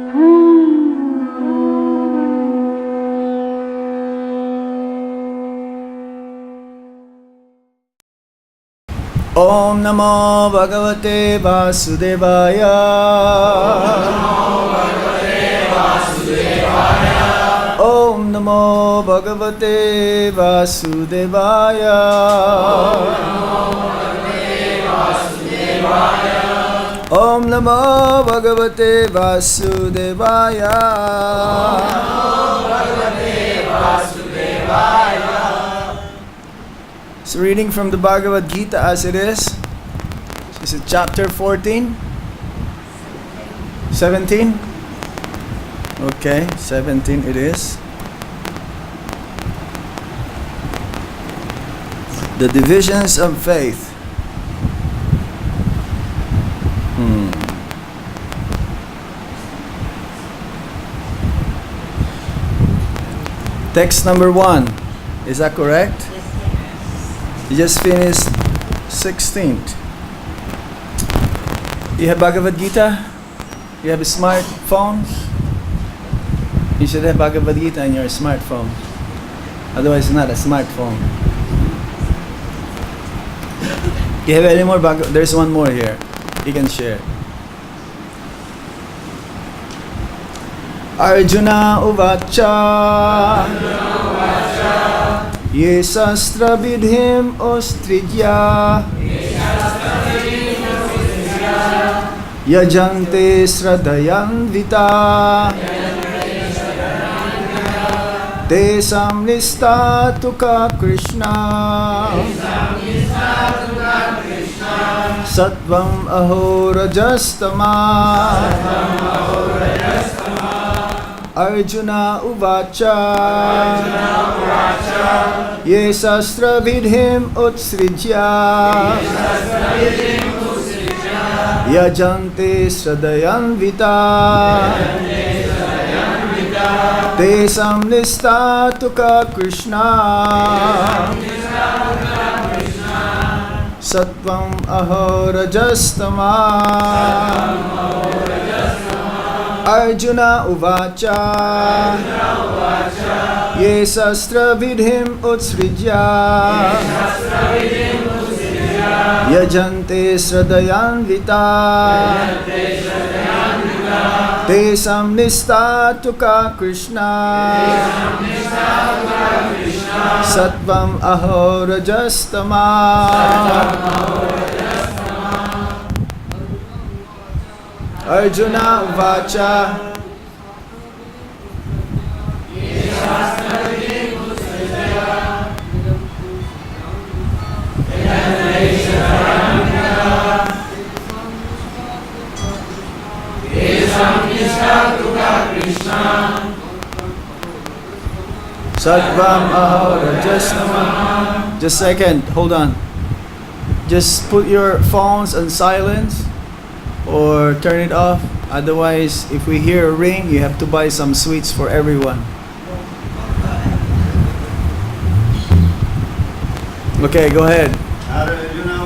Om Namo Bhagavate Vasudevaya. Om Namo Bhagavate Vasudevaya. Om Namo Bhagavate Vasudevaya. So reading from the Bhagavad-Gita as it is. Is it chapter 14? 17? Okay, 17 it is. The divisions of faith. Text number 1. Is that correct? You just finished 16th. You have Bhagavad-Gita? You have smartphones? You should have Bhagavad-Gita in your smartphone. Otherwise, it's not a smartphone. You have any more There's one more here. You can share. Arjuna Uvacha. Ye sastra vidhim ostrijya yajante sradayanvita tesam nistatuka Krishna sattvam aho rajastama. Arjuna Uvacha. Ye sastra vidhim utsrijya yajante sradayanvita tesam nistatuka Krishna sattvam aho rajastama. Arjuna Uvacha. Ye sastra vidhim utsrijya yajante sradayanvita tesam nistatuka Krishna sattvam aho rajastama. Arjuna Uvacha. Sattvam aho rajastama. Just a second, hold on. Just put your phones on silence or turn it off. Otherwise, if we hear a ring, you have to buy some sweets for everyone. Okay, go ahead. Arjuna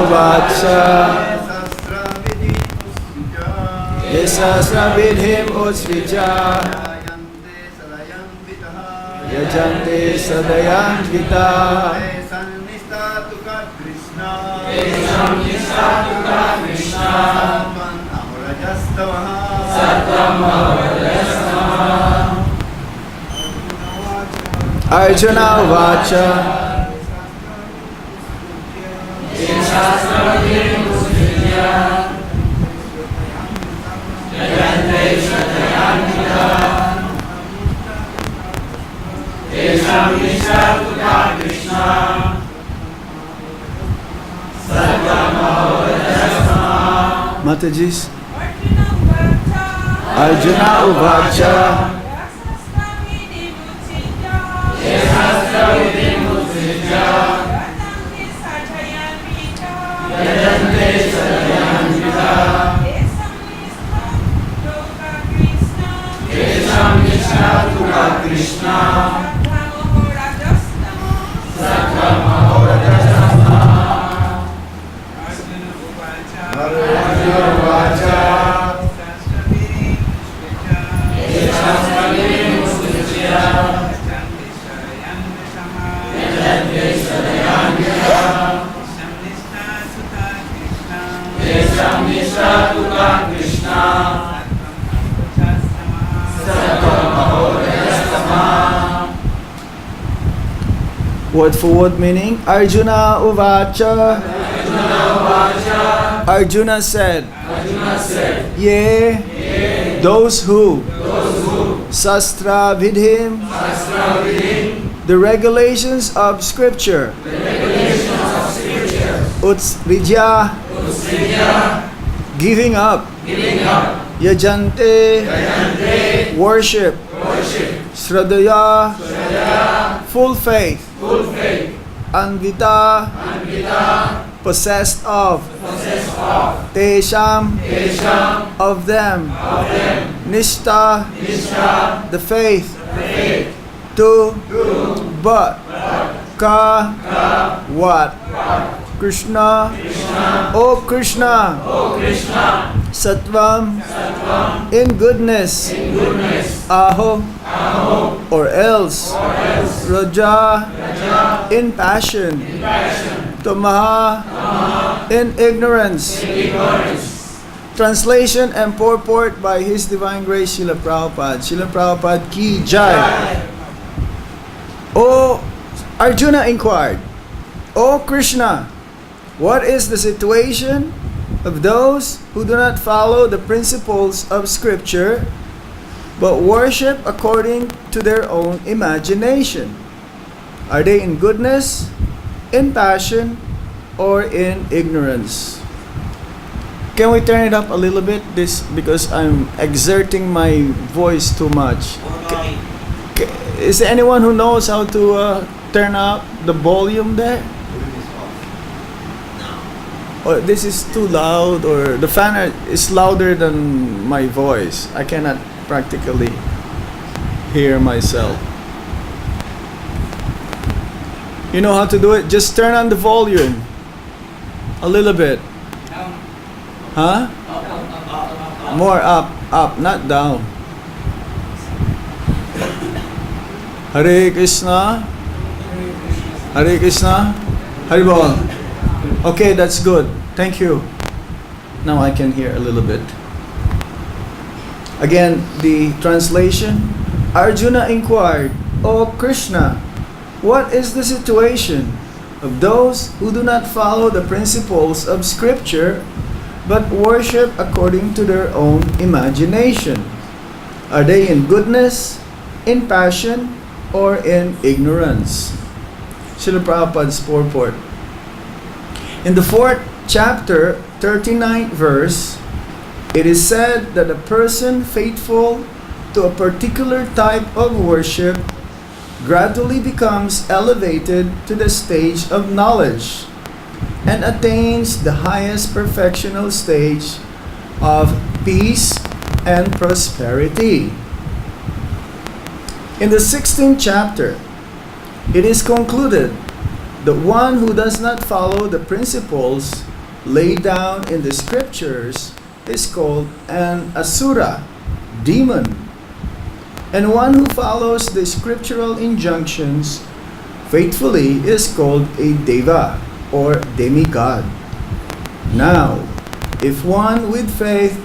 Uvacha. Yesasra vidhim utsrijya yajante sadayanvita tesam nistatuka Krishna sattvam aho rajastama. Arjuna Uvacha. Yesasra vidhim utsrijya yajante sadayanvita tesam nistatuka Krishna sattvam aho rajastama. Matajis. Arjuna Uvacha. Yesastra vidhim utsrijya yajante sadayanvita tesam nistatuka Krishna sattvam aho rajastama. Arjuna Uvacha. Word for word meaning. Arjuna uvacha. Arjuna said. Yea, those who Sastra vidhim, the regulations of scripture. Utsrijya, giving up. Yajante, worship. Shraddhaya, full faith. Anvita, possessed of. Tesham, of them. Nishta, the faith. Tu, but. Ka, what. Krishna, O Krishna. Sattvam, in goodness. Aho, or else. Raja, in passion. Tamaha, in ignorance. Translation and purport by His Divine Grace Srila Prabhupada. Srila Prabhupada ki jai. O Arjuna inquired, O Krishna, what is the situation of those who do not follow the principles of scripture but worship according to their own imagination? Are they in goodness, in passion, or in ignorance? Can we turn it up a little bit? This because I'm exerting my voice too much. Is there anyone who knows how to turn up the volume there? Or this is too loud, or the fan is louder than my voice. I cannot practically hear myself. You know how to do it? Just turn on the volume a little bit. Huh? More up, not down. Hare Krishna. Hare Krishna. Haribol. Okay, that's good. Thank you. Now I can hear a little bit. Again, the translation. Arjuna inquired, O Krishna, what is the situation of those who do not follow the principles of scripture but worship according to their own imagination? Are they in goodness, in passion, or in ignorance? Srila Prabhupada's purport. In the 4th chapter, 39th verse, it is said that a person faithful to a particular type of worship gradually becomes elevated to the stage of knowledge and attains the highest perfectional stage of peace and prosperity. In the 16th chapter, it is concluded that one who does not follow the principles laid down in the scriptures is called an asura, demon, and one who follows the scriptural injunctions faithfully is called a deva, or demigod. Now, if one with faith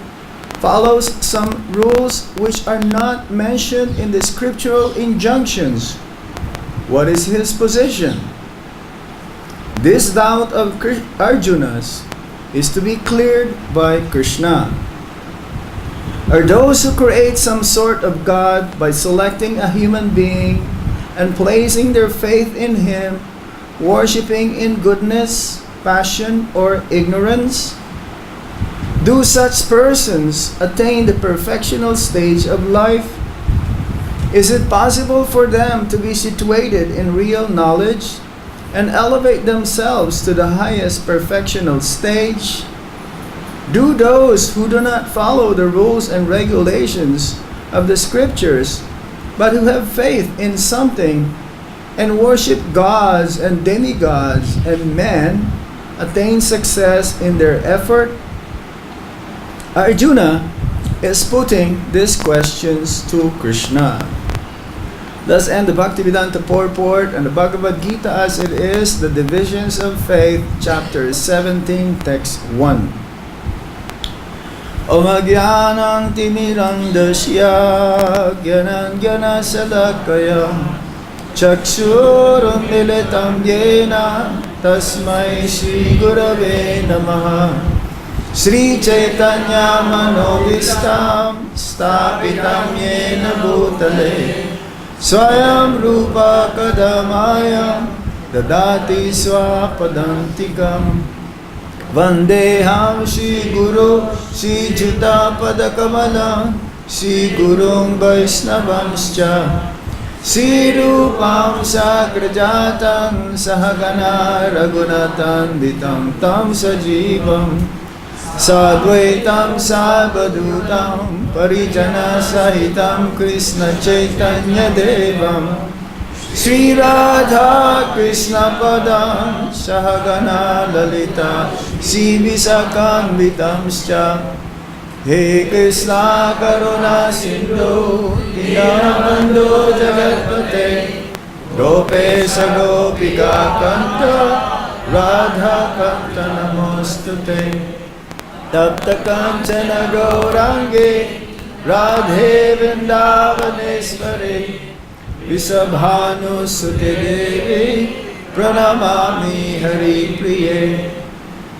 follows some rules which are not mentioned in the scriptural injunctions, what is his position? This doubt of Arjuna's is to be cleared by Krishna. Are those who create some sort of God by selecting a human being and placing their faith in him, worshipping in goodness, passion, or ignorance? Do such persons attain the perfectional stage of life? Is it possible for them to be situated in real knowledge and elevate themselves to the highest perfectional stage? Do those who do not follow the rules and regulations of the scriptures, but who have faith in something and worship gods and demigods and men, attain success in their effort? Arjuna is putting these questions to Krishna. Thus end the Bhakti-Vedanta purport and the Bhagavad-Gita as it is, the Divisions of Faith, chapter 17, text 1. Om Agyanam Timirandasya Gyananjana Salakaya Chakshurunmilitam Yena Tasmai Shri Gurave Namaha Shri Chaitanya Manovistam Stapitam Yena Bhutale Swayam Rupa Kadamayam Dadati Swapadantikam Vandeham Shri Guru Shri Juta Padakamalam Shri Gurung Vaishnavamscha Shri Rupam Sagrajatam Sahagana Raghunatan Vitam Tam Sajivam Sadvaitam Sabadutam Parijana Sahitam Krishna Chaitanya Devam Shri Radha Krishna Padam Sahagana Lalita Shri Visakanvitamscha He Krishna Karuna Sindhu Dinabandhu Jagatpate Gopesha Gopika Kanta Radha Kanta Namostute Tapta Kanchana Gaurange Radhe Vrindavaneshwari Visabhanu Sute Devi Pranamami Hari Priye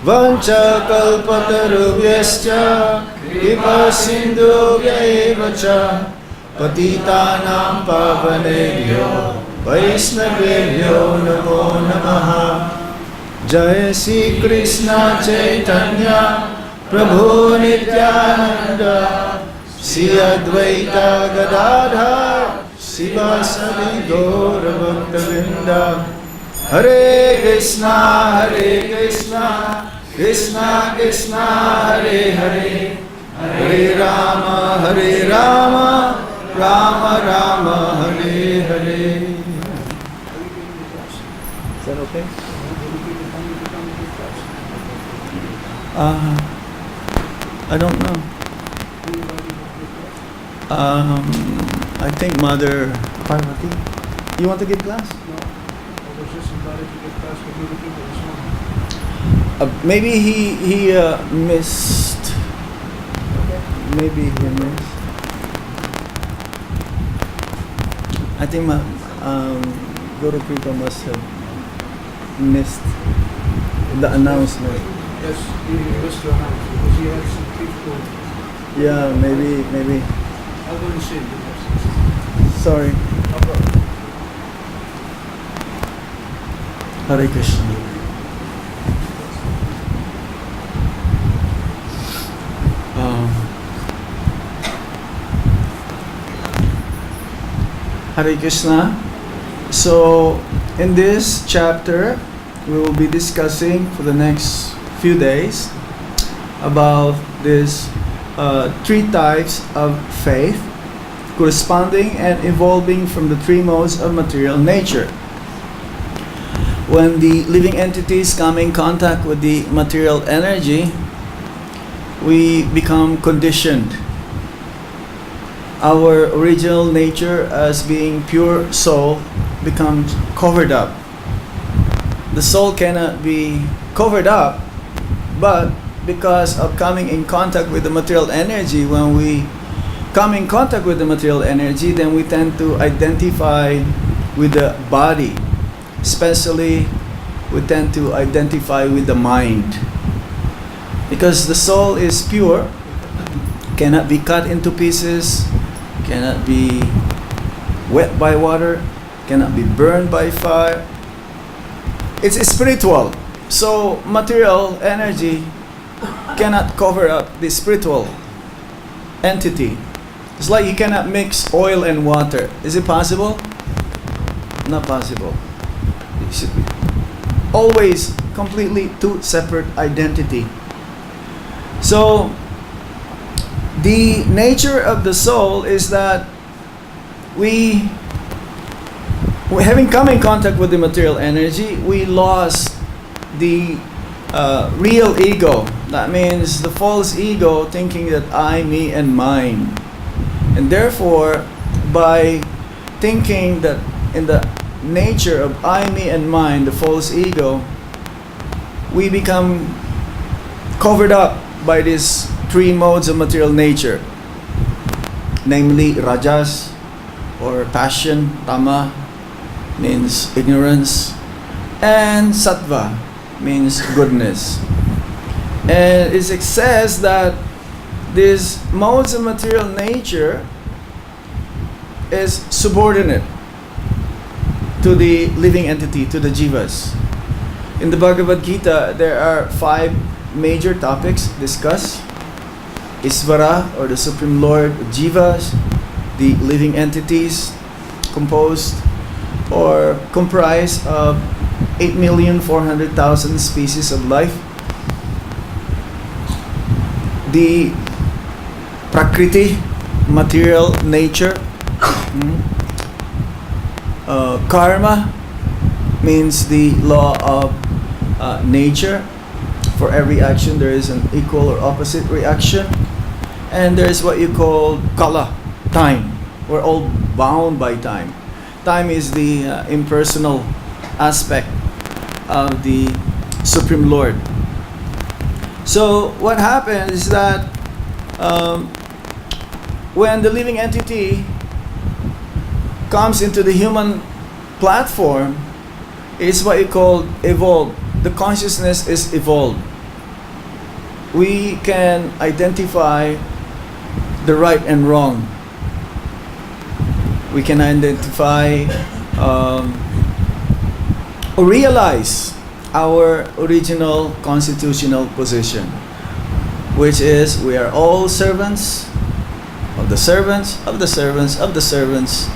Vancha Kalpatarubhyascha Kripa Sindhubhya Evacha Patitanam Pavanebhyo Vaishnavebhyo Namo Namaha Jai Shri Krishna Chaitanya Prabhu Nityananda Shri Advaita Gadadhar Sivasadi Gaura Bhakta-vrinda Hare Krishna Krishna Krishna Hare Hare Hare Rama Rama Rama Hare Hare. Is that okay? I don't know. I think Mother Parvati. You want to give class? No. I was just invited to give class with other people this morning. Maybe he missed. Maybe he missed. I think Guru Kripa must have missed the announcement. Yes, he was to announce because he had some people. Yeah, maybe. I'll go and see him. Sorry. No problem. Hare Krishna. Hare Krishna. So, in this chapter, we will be discussing for the next few days about this three types of faith corresponding and evolving from the three modes of material nature. When the living entities come in contact with the material energy, we become conditioned. Our original nature as being pure soul becomes covered up. The soul cannot be covered up, but because of coming in contact with the material energy, when we come in contact with the material energy, then we tend to identify with the body. Especially, we tend to identify with the mind. Because the soul is pure, cannot be cut into pieces, cannot be wet by water, cannot be burned by fire. It's spiritual. So material energy cannot cover up the spiritual entity. It's like you cannot mix oil and water. Is it possible? Not possible. It should be always completely two separate identity. So the nature of the soul is that we having come in contact with the material energy, we lost the real ego. That means the false ego thinking that I, me, and mine. And therefore, by thinking that in the nature of I, me, and mine, the false ego, we become covered up by this three modes of material nature, namely rajas or passion, tama means ignorance, and sattva means goodness. And it says that these modes of material nature is subordinate to the living entity, to the jivas. In the Bhagavad-Gita, there are 5 major topics discussed. Isvara, or the Supreme Lord, jivas, the living entities composed or comprised of 8,400,000 species of life. The Prakriti, material nature. Karma means the law of nature. For every action there is an equal or opposite reaction. And there is what you call kala, time. We're all bound by time. Time is the impersonal aspect of the Supreme Lord. So what happens is that when the living entity comes into the human platform, it's what you call evolved. The consciousness is evolved. We can identify the right and wrong. We can identify or realize our original constitutional position, which is we are all servants of the servants of the servants of the servants.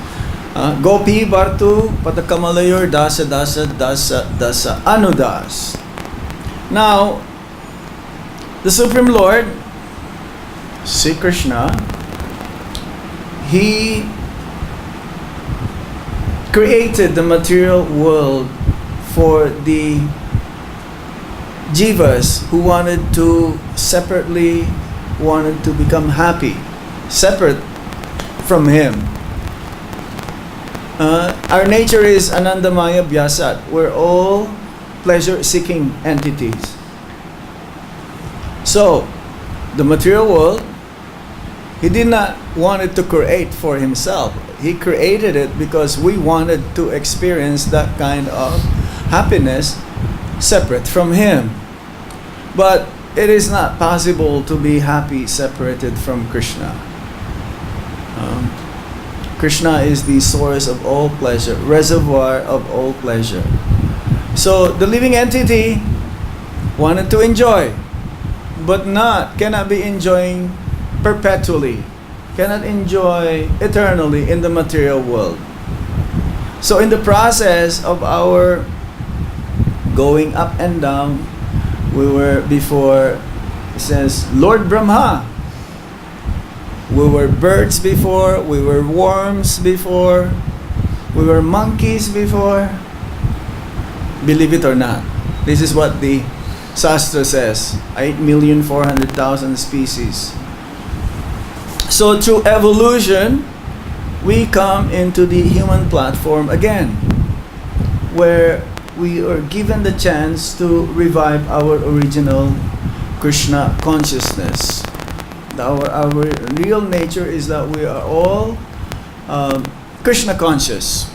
Gopi Bartu Patakamalayur Dasa Dasa Dasa Dasa Anudas. Now, the Supreme Lord, Sri Krishna, He created the material world for the jivas who wanted to become happy, separate from Him. Our nature is Anandamaya Vyasat. We're all pleasure-seeking entities. So, the material world, He did not want it to create for Himself. He created it because we wanted to experience that kind of happiness separate from Him. But it is not possible to be happy separated from Krishna. Krishna is the source of all pleasure, reservoir of all pleasure. So the living entity wanted to enjoy, but cannot be enjoying perpetually, cannot enjoy eternally in the material world. So in the process of our going up and down, we were before, it says, Lord Brahma. We were birds before, we were worms before, we were monkeys before. Believe it or not, this is what the Shastra says, 8,400,000 species. So through evolution, we come into the human platform again, where we are given the chance to revive our original Krishna consciousness. Our real nature is that we are all Krishna conscious.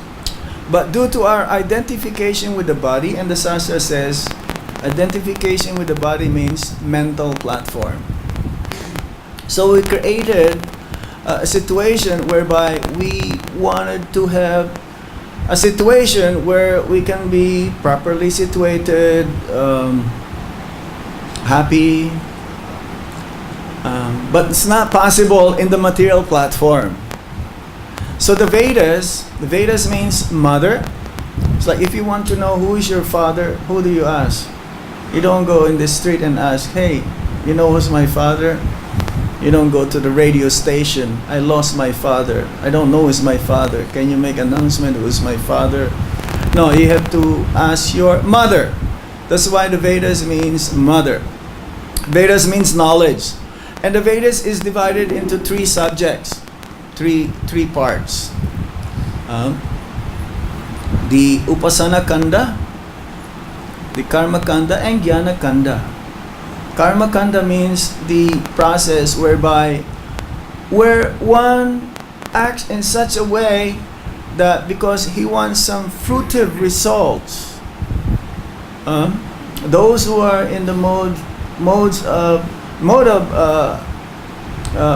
But due to our identification with the body, and the Shastra says, identification with the body means mental platform. So we created a situation whereby we wanted to have a situation where we can be properly situated, happy, but it's not possible in the material platform. So the Vedas means mother. It's like if you want to know who is your father, who do you ask? You don't go in the street and ask, hey, you know who's my father? You don't go to the radio station, I lost my father, I don't know who's my father, can you make an announcement who's my father? No, you have to ask your mother. That's why the Vedas means mother. Vedas means knowledge. And the Vedas is divided into 3 subjects, three parts. The Upasana Kanda, the Karma Kanda, and Jnana Kanda. Karma kanda means the process where one acts in such a way that because he wants some fruitive results. Those who are in the mode of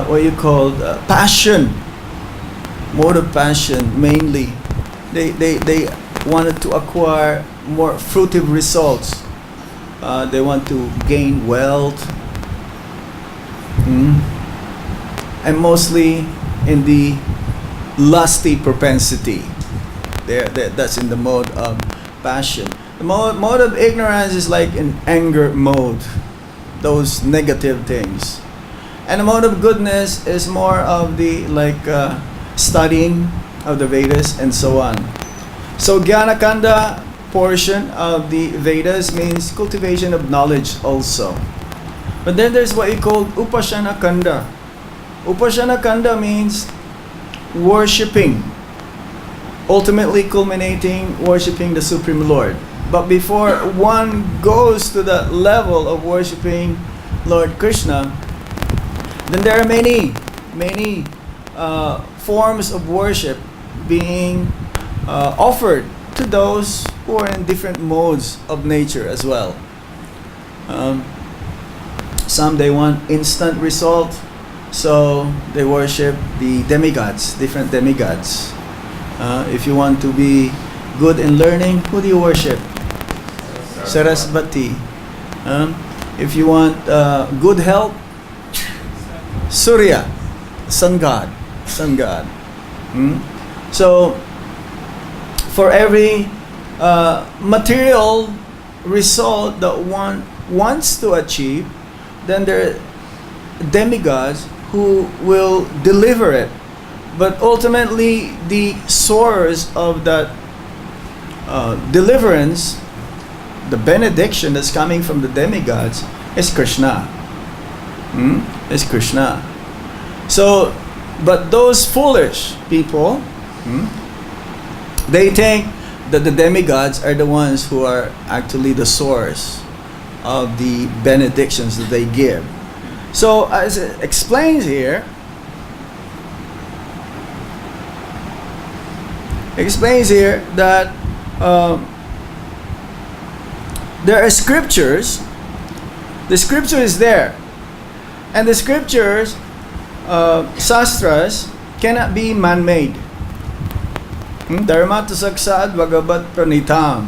what you call passion, mode of passion mainly. They wanted to acquire more fruitive results. They want to gain wealth, and mostly in the lusty propensity. That's in the mode of passion. The mode of ignorance is like an anger mode, those negative things. And the mode of goodness is more of the studying of the Vedas and so on. So Jnana Kanda portion of the Vedas means cultivation of knowledge also. But then there's what you call Upasana Kanda. Upasana Kanda means worshipping, ultimately culminating worshipping the Supreme Lord. But before one goes to that level of worshipping Lord Krishna, then there are many forms of worship being offered to those who are in different modes of nature as well. Some they want instant result, so they worship the demigods, different demigods. If you want to be good in learning, who do you worship? Sarasvati. If you want good health, Surya, sun god. So for every material result that one wants to achieve, then there are demigods who will deliver it. But ultimately, the source of that deliverance, the benediction that's coming from the demigods, is Krishna. Is Krishna. So, but those foolish people, they think that the demigods are the ones who are actually the source of the benedictions that they give. So, as it explains here, that there are scriptures. The scripture is there. And the scriptures, sastras, cannot be man-made. Dharma saksad Bhagavat pranitam.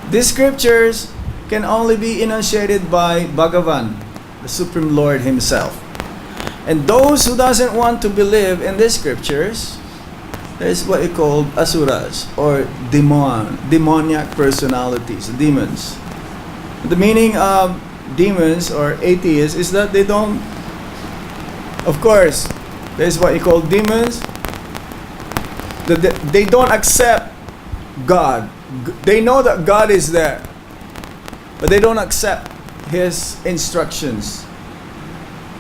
These scriptures can only be enunciated by Bhagavan, the Supreme Lord Himself. And those who doesn't want to believe in these scriptures, there's what we call asuras, or demoniac personalities, demons. The meaning of demons or atheists is that they don't, of course, there's what you call demons, that they don't accept God. They know that God is there, but they don't accept His instructions.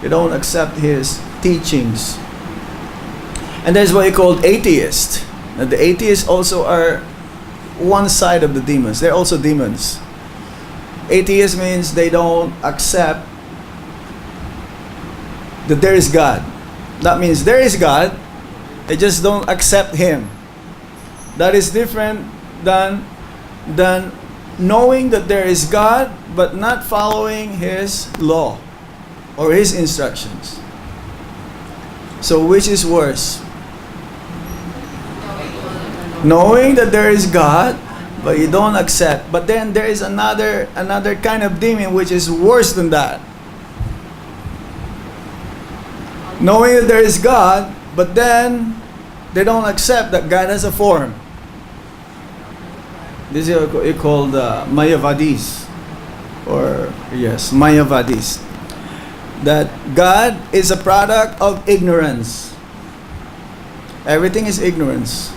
They don't accept His teachings. And there's what you call atheists. Now, the atheists also are one side of the demons. They're also demons. Atheist means they don't accept that there is God. That means there is God, they just don't accept Him. That is different than knowing that there is God but not following His law or His instructions. So which is worse? Knowing that there is God but you don't accept. But then there is another kind of demon which is worse than that. Knowing that there is God, but then they don't accept that God has a form. This is called Mayavadis. Or, yes, Mayavadis. That God is a product of ignorance. Everything is ignorance.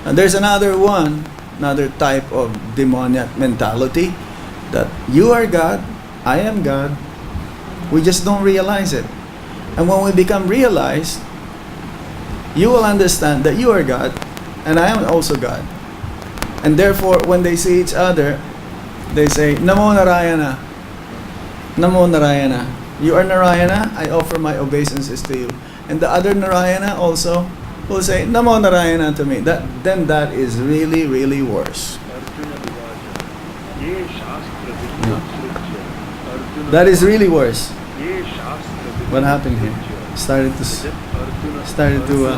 And there's another type of demoniac mentality, that you are God, I am God. We just don't realize it. And when we become realized, you will understand that you are God and I am also God. And therefore, when they see each other, they say, Namo Narayana. Namo Narayana. You are Narayana, I offer my obeisances to you. And the other Narayana also will say Namo Narayana to me. Then that is really, really worse. That is really worse. What happened here? Started to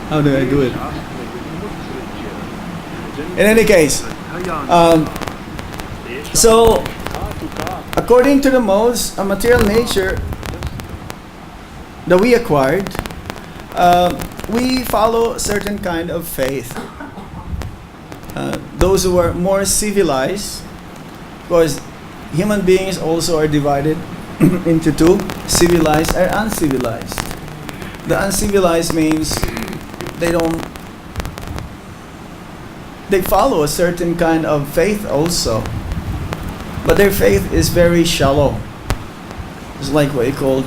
how do I do it? In any case, so according to the modes of material nature that we acquired, we follow a certain kind of faith. Those who are more civilized, because human beings also are divided into two, civilized and uncivilized. The uncivilized means they follow a certain kind of faith also, but their faith is very shallow. It's like what you call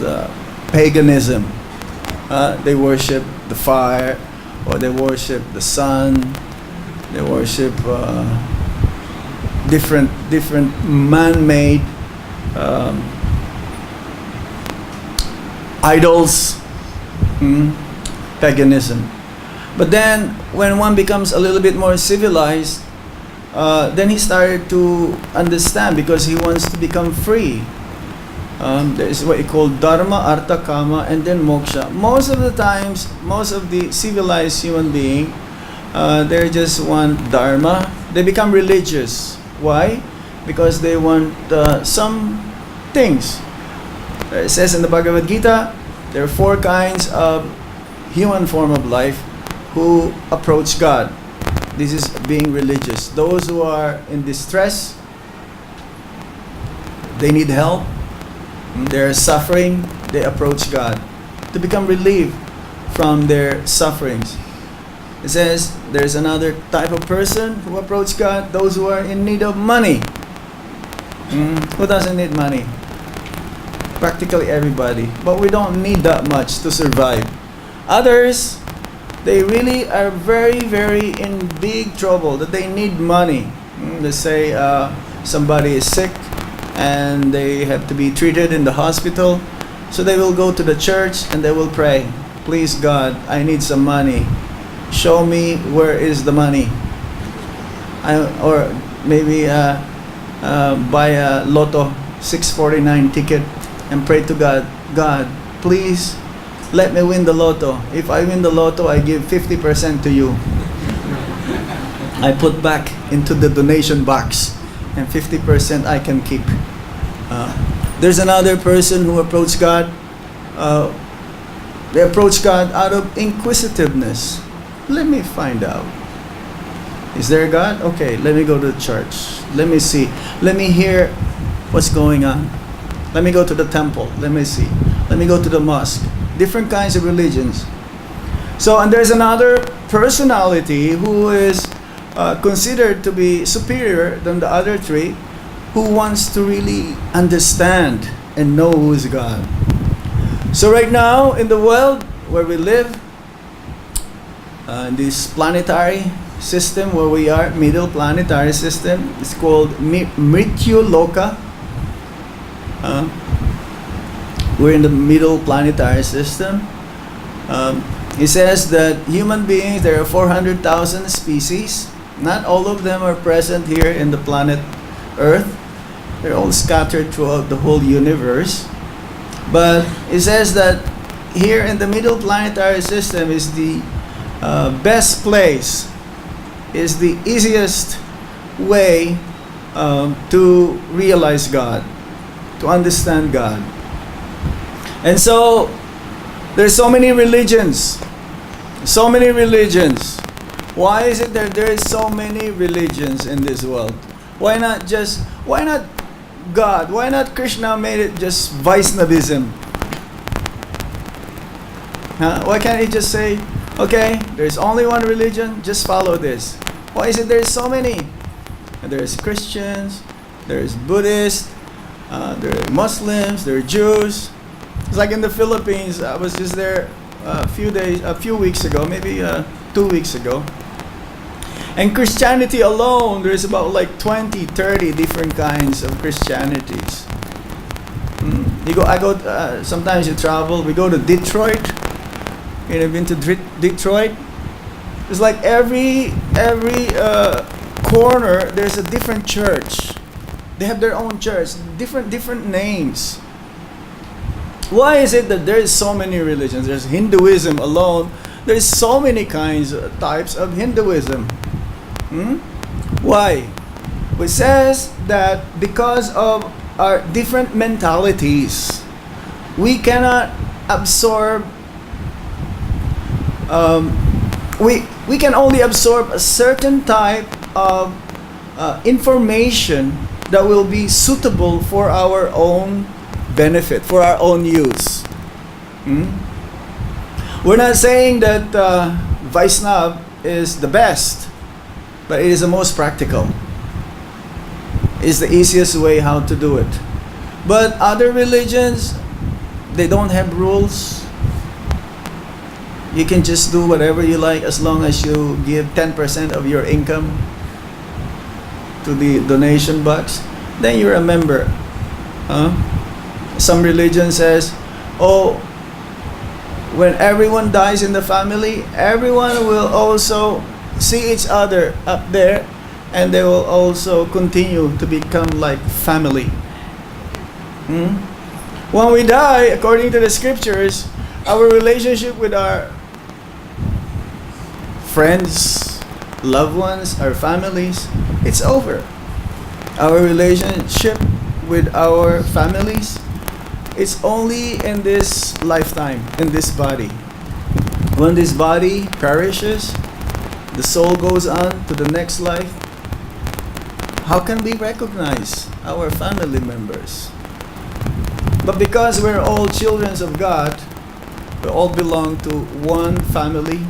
paganism. They worship the fire, or they worship the sun. They worship different man-made idols. Paganism. But then, when one becomes a little bit more civilized, then he started to understand, because he wants to become free. There is what you call dharma, artha, kama, and then moksha. Most of the times, most of the civilized human being, they just want dharma. They become religious. Why? Because they want some things. It says in the Bhagavad-Gita, there are 4 kinds of human form of life who approach God. This is being religious. Those who are in distress, they need help, they're suffering, they approach God to become relieved from their sufferings. It says there's another type of person who approach God, those who are in need of money. Who doesn't need money? Practically everybody. But we don't need that much to survive. Others, they really are very, very in big trouble, that they need money. Let's say somebody is sick and they have to be treated in the hospital. So they will go to the church and they will pray, please God, I need some money. Show me where is the money. Or maybe buy a Lotto 649 ticket and pray to God, God, please let me win the Lotto. If I win the Lotto, I give 50% to you. I put back into the donation box, and 50% I can keep. There's another person who approached God. They approach God out of inquisitiveness. Let me find out. Is there a God? Okay, let me go to the church. Let me see. Let me hear what's going on. Let me go to the temple. Let me see. Let me go to the mosque. Different kinds of religions. So, and there's another personality who is considered to be superior than the other 3, who wants to really understand and know who is God. So right now, in the world where we live, in this planetary system where we are, middle planetary system, it's called Mrityu Loka. We're in the middle planetary system. It says that human beings, there are 400,000 species. Not all of them are present here in the planet Earth. They're all scattered throughout the whole universe. But it says that here in the middle planetary system is the best place, is the easiest way to realize God, to understand God. And so there's so many religions. So many religions. Why is it that there is so many religions in this world? Why not God? Why not Krishna made it just Vaishnavism? Why can't he just say, okay, there's only one religion, just follow this? Why is it there's so many? There's Christians, there's Buddhists, there are Muslims, there are Jews. It's like in the Philippines. I was just there a few weeks ago, maybe 2 weeks ago. And Christianity alone, there's about like 20, 30 different kinds of Christianities. Sometimes you travel. We go to Detroit. You know, been to Detroit. It's like every corner there's a different church. They have their own church, different names. Why is it that there is so many religions? There's Hinduism alone. There's so many types of Hinduism. Why? It says that because of our different mentalities, we cannot absorb. We can only absorb a certain type of information that will be suitable for our own benefit, for our own use. We're not saying that Vaisnav is the best, but it is the most practical. It's the easiest way how to do it. But other religions, they don't have rules. You can just do whatever you like as long as you give 10% of your income to the donation box. Then you're a member. Some religion says, when everyone dies in the family, everyone will also see each other up there, and they will also continue to become like family. When we die, according to the scriptures, our relationship with our friends, loved ones, our families, it's over. Our relationship with our families, it's only in this lifetime, in this body. When this body perishes, the soul goes on to the next life. How can we recognize our family members? But because we're all children of God, we all belong to one family.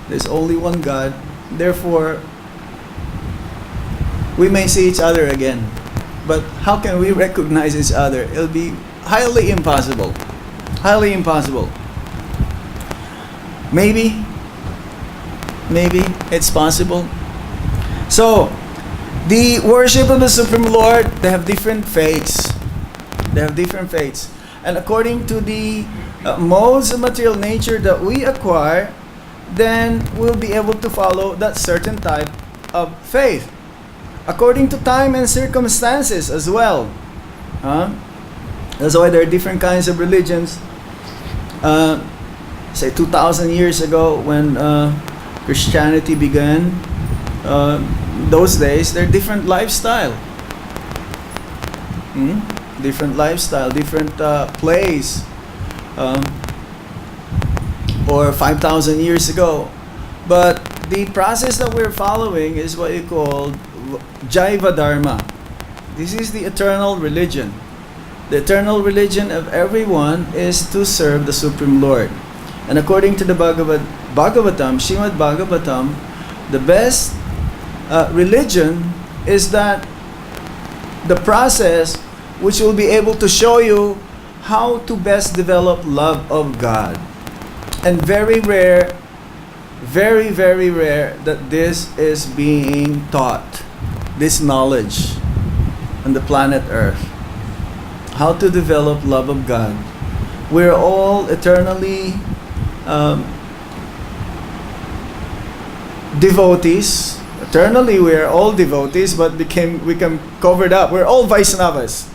There's only one God. Therefore, we may see each other again. But how can we recognize each other? It'll be highly impossible. Highly impossible. Maybe it's possible. So, the worship of the Supreme Lord, they have different faiths. And according to the modes of material nature that we acquire, then we'll be able to follow that certain type of faith. According to time and circumstances as well. That's why there are different kinds of religions. Say 2,000 years ago when Christianity began, those days, there are different lifestyle. Different lifestyle, different place. Or 5,000 years ago. But the process that we're following is what you call Jaiva Dharma. This is the eternal religion. The eternal religion of everyone is to serve the Supreme Lord. And according to the Bhagavatam, Srimad Bhagavatam, the best religion is that the process which will be able to show you how to best develop love of God. And very rare, very, very rare that this is being taught, this knowledge on the planet Earth. How to develop love of God. We're all eternally devotees. Eternally we are all devotees, but become covered up. We're all Vaisnavas.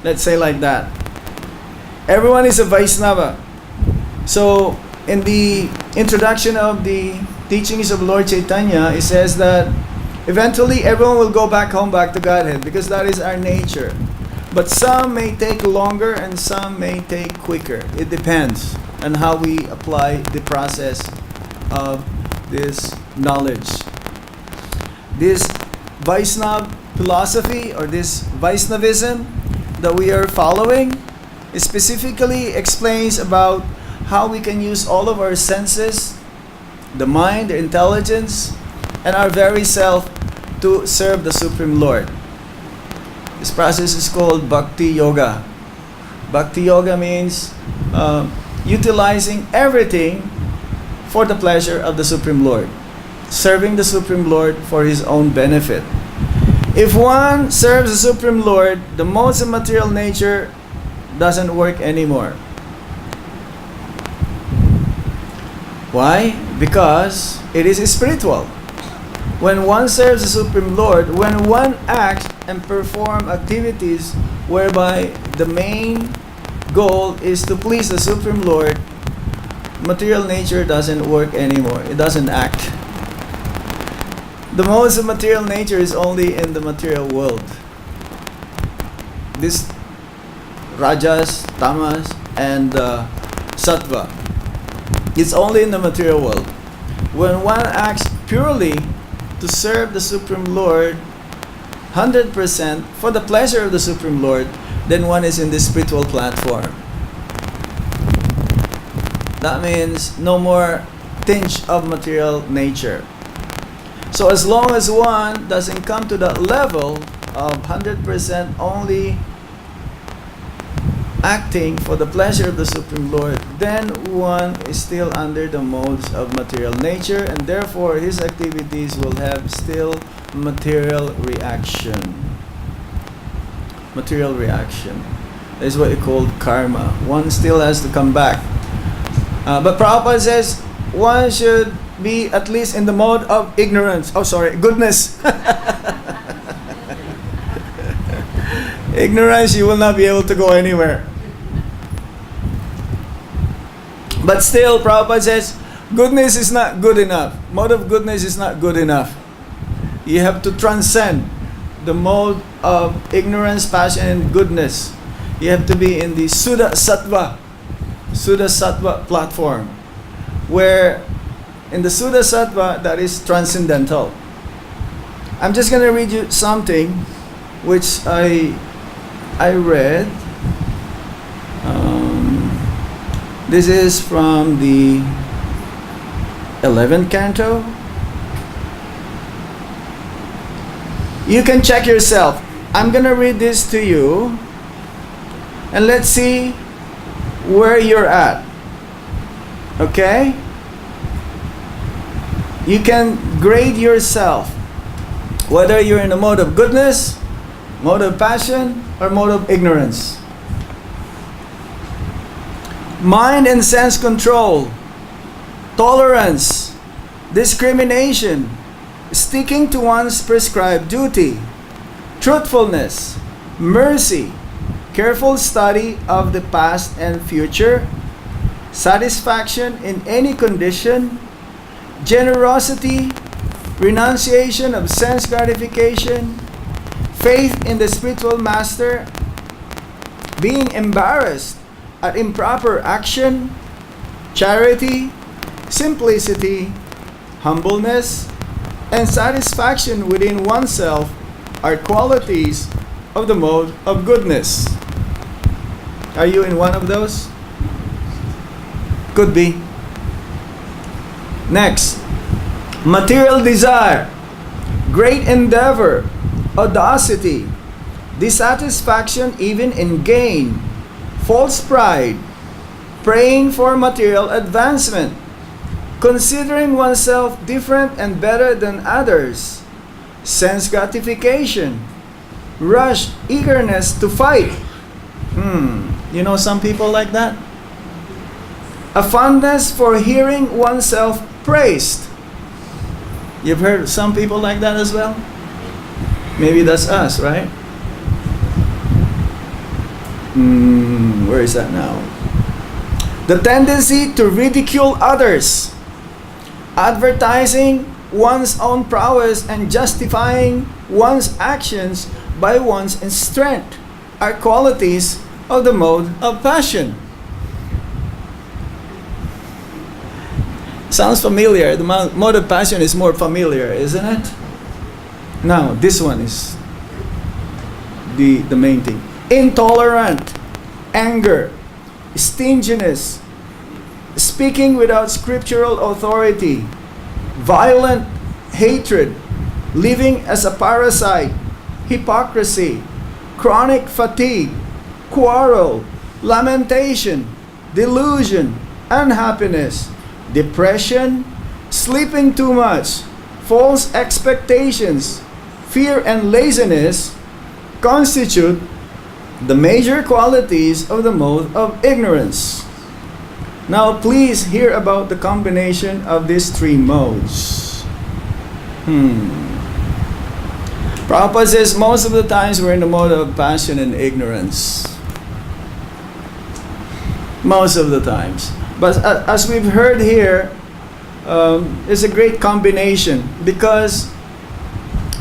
Let's say like that. Everyone is a Vaisnava. So, in the introduction of the teachings of Lord Chaitanya, it says that eventually everyone will go back home, back to Godhead, because that is our nature. But some may take longer and some may take quicker. It depends on how we apply the process of this knowledge. This Vaisnav philosophy or this Vaishnavism that we are following specifically explains about how we can use all of our senses, the mind, the intelligence, and our very self to serve the Supreme Lord. This process is called bhakti-yoga. Bhakti-yoga means utilizing everything for the pleasure of the Supreme Lord. Serving the Supreme Lord for His own benefit. If one serves the Supreme Lord, the modes of material nature doesn't work anymore. Why? Because it is spiritual. When one serves the Supreme Lord, when one acts and performs activities whereby the main goal is to please the Supreme Lord, material nature doesn't work anymore. It doesn't act. The modes of material nature is only in the material world. This Rajas, Tamas, and Sattva. It's only in the material world. When one acts purely to serve the Supreme Lord, 100% for the pleasure of the Supreme Lord, then one is in this spiritual platform. That means no more tinge of material nature. So as long as one doesn't come to that level of 100% only acting for the pleasure of the Supreme Lord, then one is still under the modes of material nature, and therefore his activities will have still material reaction. Material reaction. That is what you call karma. One still has to come back. But Prabhupada says one should be at least in the mode of ignorance. Goodness. Ignorance, you will not be able to go anywhere. But still, Prabhupada says, goodness is not good enough. Mode of goodness is not good enough. You have to transcend the mode of ignorance, passion, and goodness. You have to be in the Suddha Sattva platform, where in the Suddha Sattva, that is transcendental. I'm just going to read you something which I read. This is from the 11th canto. You can check yourself. I'm going to read this to you, and let's see where you're at. Okay? You can grade yourself, whether you're in a mode of goodness, mode of passion, or mode of ignorance. Mind and sense control, tolerance, discrimination, sticking to one's prescribed duty, truthfulness, mercy, careful study of the past and future, satisfaction in any condition, generosity, renunciation of sense gratification, faith in the spiritual master, being embarrassed at improper action, charity, simplicity, humbleness, and satisfaction within oneself are qualities of the mode of goodness. Are you in one of those? Could be. Next, material desire, great endeavor, audacity, dissatisfaction even in gain, false pride, praying for material advancement, considering oneself different and better than others, sense gratification, rush, eagerness to fight. You know some people like that? A fondness for hearing oneself praised. You've heard some people like that as well? Maybe that's us, right? Where is that now? The tendency to ridicule others, advertising one's own prowess and justifying one's actions by one's strength are qualities of the mode of passion. Sounds familiar. The mode of passion is more familiar, isn't it? Now, this one is the main thing. Intolerant, anger, stinginess, speaking without scriptural authority, violent hatred, living as a parasite, hypocrisy, chronic fatigue, quarrel, lamentation, delusion, unhappiness, depression, sleeping too much, false expectations, fear and laziness constitute the major qualities of the mode of ignorance. Now please hear about the combination of these three modes. Prabhupada says most of the times we're in the mode of passion and ignorance. Most of the times. But as we've heard here, it's a great combination, because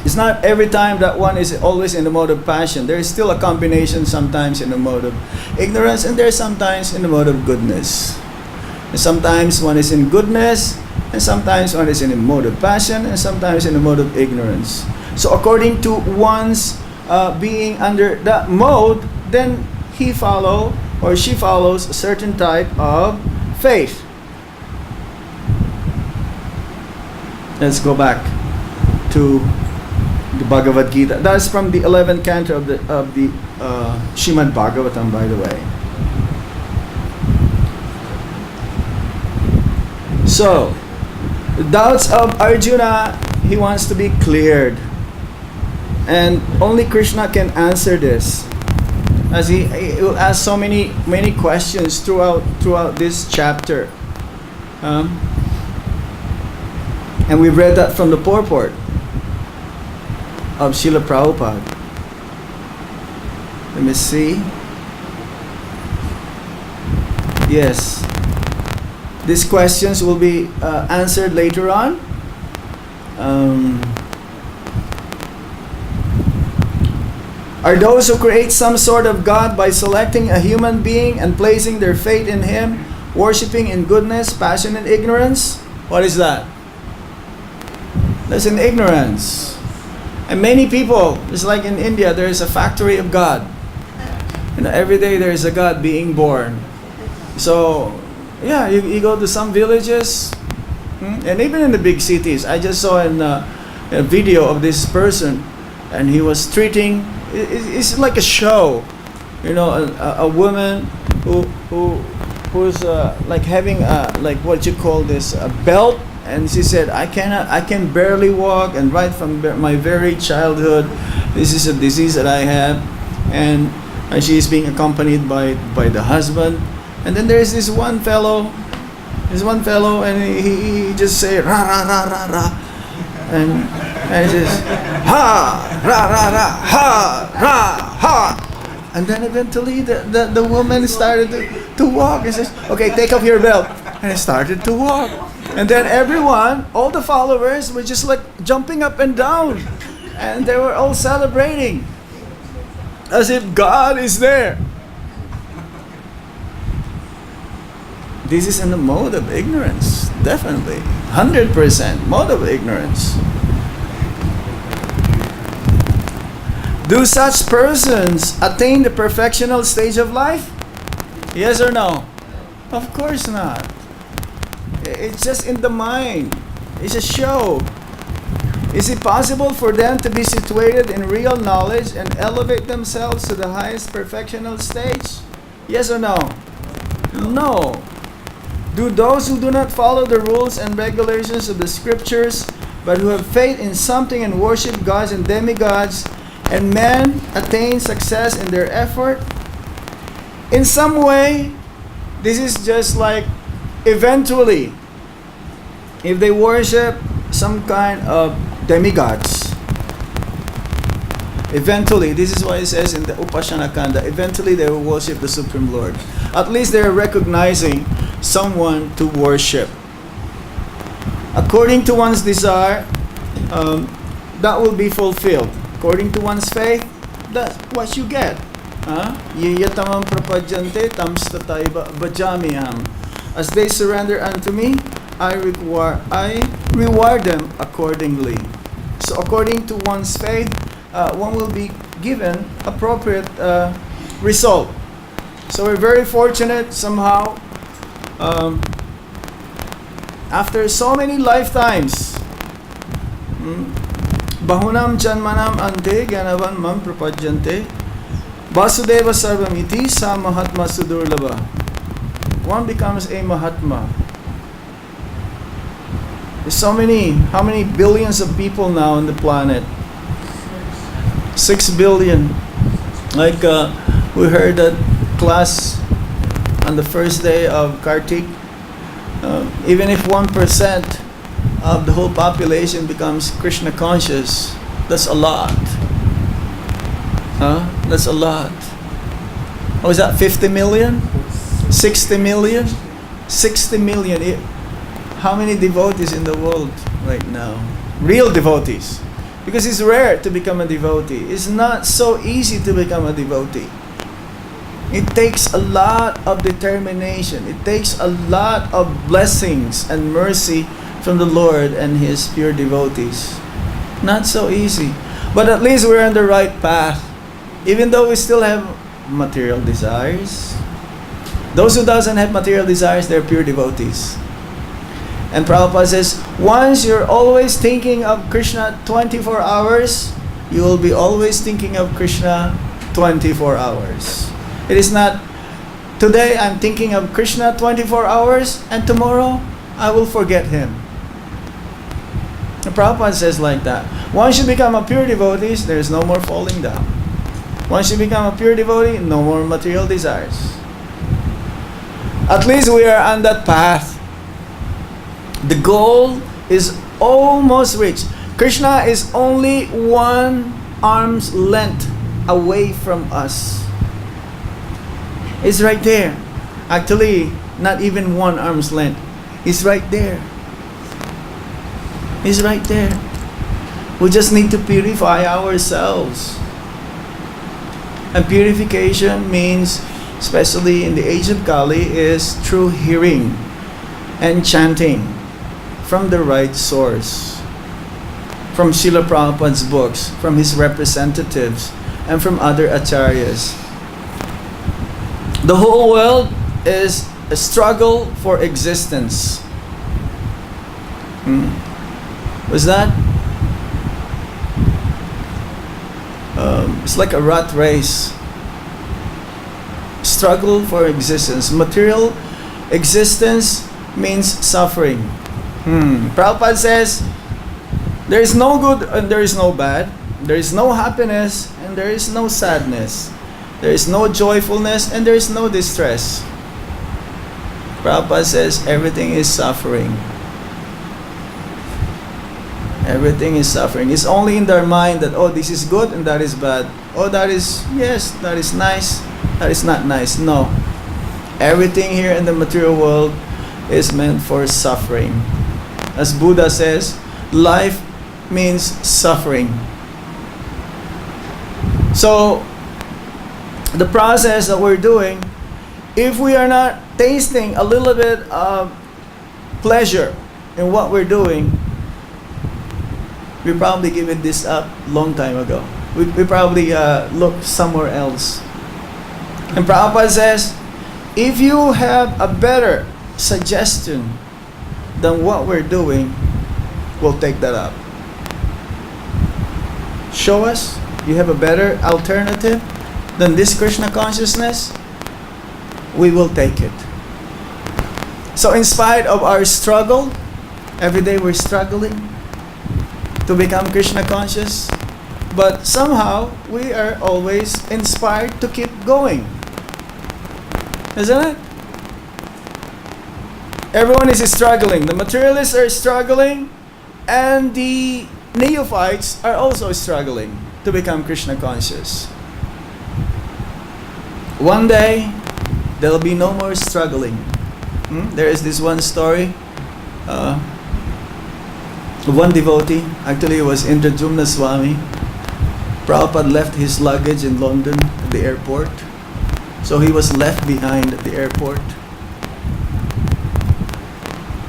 it's not every time that one is always in the mode of passion. There is still a combination sometimes in the mode of ignorance, and there's sometimes in the mode of goodness. And sometimes one is in goodness, and sometimes one is in the mode of passion, and sometimes in the mode of ignorance. So according to one's being under that mode, then he follow or she follows a certain type of faith. Let's go back to the Bhagavad-Gita. That's from the 11th canto of the Shrimad Bhagavatam, by the way. So, the doubts of Arjuna, he wants to be cleared. And only Krishna can answer this. As he will ask so many questions throughout this chapter. And we've read that from the purport of Srila Prabhupada. Let me see. Yes. These questions will be answered later on. Are those who create some sort of God by selecting a human being and placing their faith in him, worshipping in goodness, passion, and ignorance? What is that? That's in ignorance. And many people, it's like in India, there is a factory of God. Every day there is a God being born. So, yeah, you go to some villages, and even in the big cities. I just saw a video of this person, and he was treating, it's like a show, a woman who's like having like what you call this, a belt, and she said, I can barely walk, and right from my very childhood, this is a disease that I have, and she is being accompanied by the husband. And then there is this one fellow, and he just say ra ra ra ra ra, and he says ha ra ra ra ha ra ha, and then eventually the woman started to walk. He says, okay, take off your belt, and he started to walk. And then everyone, all the followers, were just like jumping up and down, and they were all celebrating as if God is there. This is in the mode of ignorance, definitely, 100% mode of ignorance. Do such persons attain the perfectional stage of life? Yes or no? Of course not. It's just in the mind. It's a show. Is it possible for them to be situated in real knowledge and elevate themselves to the highest perfectional stage? Yes or no? No. Do those who do not follow the rules and regulations of the scriptures, but who have faith in something and worship gods and demigods, and men attain success in their effort? In some way, this is just like eventually, if they worship some kind of demigods, eventually, this is what it says in the Upasana Kanda, eventually they will worship the Supreme Lord. At least they are recognizing someone to worship. According to one's desire, that will be fulfilled. According to one's faith, that's what you get. Yiyatamam prapadyante tamstatai bhajamiham. As they surrender unto me, I reward them accordingly. So according to one's faith, one will be given appropriate result. So we're very fortunate somehow. After so many lifetimes, bahunam janmanam ante gyanavan mam prapadyante vasudeva sarvamiti sa mahatma sudurlabha. One becomes a mahatma. There's so many, how many billions of people now on the planet? 6 billion. Like We heard that class on the first day of Kartik. Even if 1% of the whole population becomes Krishna conscious, that's a lot. That's a lot. What was that, 50 million? 60 million? 60 million. How many devotees in the world right now? Real devotees. Because it's rare to become a devotee. It's not so easy to become a devotee. It takes a lot of determination. It takes a lot of blessings and mercy from the Lord and His pure devotees. Not so easy. But at least we're on the right path. Even though we still have material desires. Those who doesn't have material desires, they're pure devotees. And Prabhupada says, once you're always thinking of Krishna 24 hours, you will be always thinking of Krishna 24 hours. It is not, today I'm thinking of Krishna 24 hours, and tomorrow I will forget him. The Prabhupada says like that. Once you become a pure devotee, there is no more falling down. Once you become a pure devotee, no more material desires. At least we are on that path. The goal is almost reached. Krishna is only 1 arm's length away from us. It's right there. Actually, not even 1 arm's length. It's right there. It's right there. We just need to purify ourselves. And purification means, especially in the age of Kali, is through hearing and chanting from the right source. From Srila Prabhupada's books, from his representatives, and from other acharyas. The whole world is a struggle for existence. What's that? It's like a rat race. Struggle for existence. Material existence means suffering. Prabhupada says, there is no good and there is no bad. There is no happiness and there is no sadness. There is no joyfulness and there is no distress. Prabhupada says everything is suffering. Everything is suffering. It's only in their mind that, oh, this is good and that is bad. Oh, that is, yes, that is nice. That is not nice. No. Everything here in the material world is meant for suffering. As Buddha says, life means suffering. So, the process that we're doing, if we are not tasting a little bit of pleasure in what we're doing, we probably given this up long time ago. We probably look somewhere else. And Prabhupada says, if you have a better suggestion than what we're doing, we'll take that up. Show us you have a better alternative than this Krishna consciousness, we will take it. So in spite of our struggle, every day we're struggling to become Krishna conscious, but somehow we are always inspired to keep going. Isn't it? Everyone is struggling. The materialists are struggling, and the neophytes are also struggling to become Krishna conscious. One day, there'll be no more struggling. There is this one story. One devotee, actually it was Indrajumna Swami. Prabhupada left his luggage in London at the airport. So he was left behind at the airport.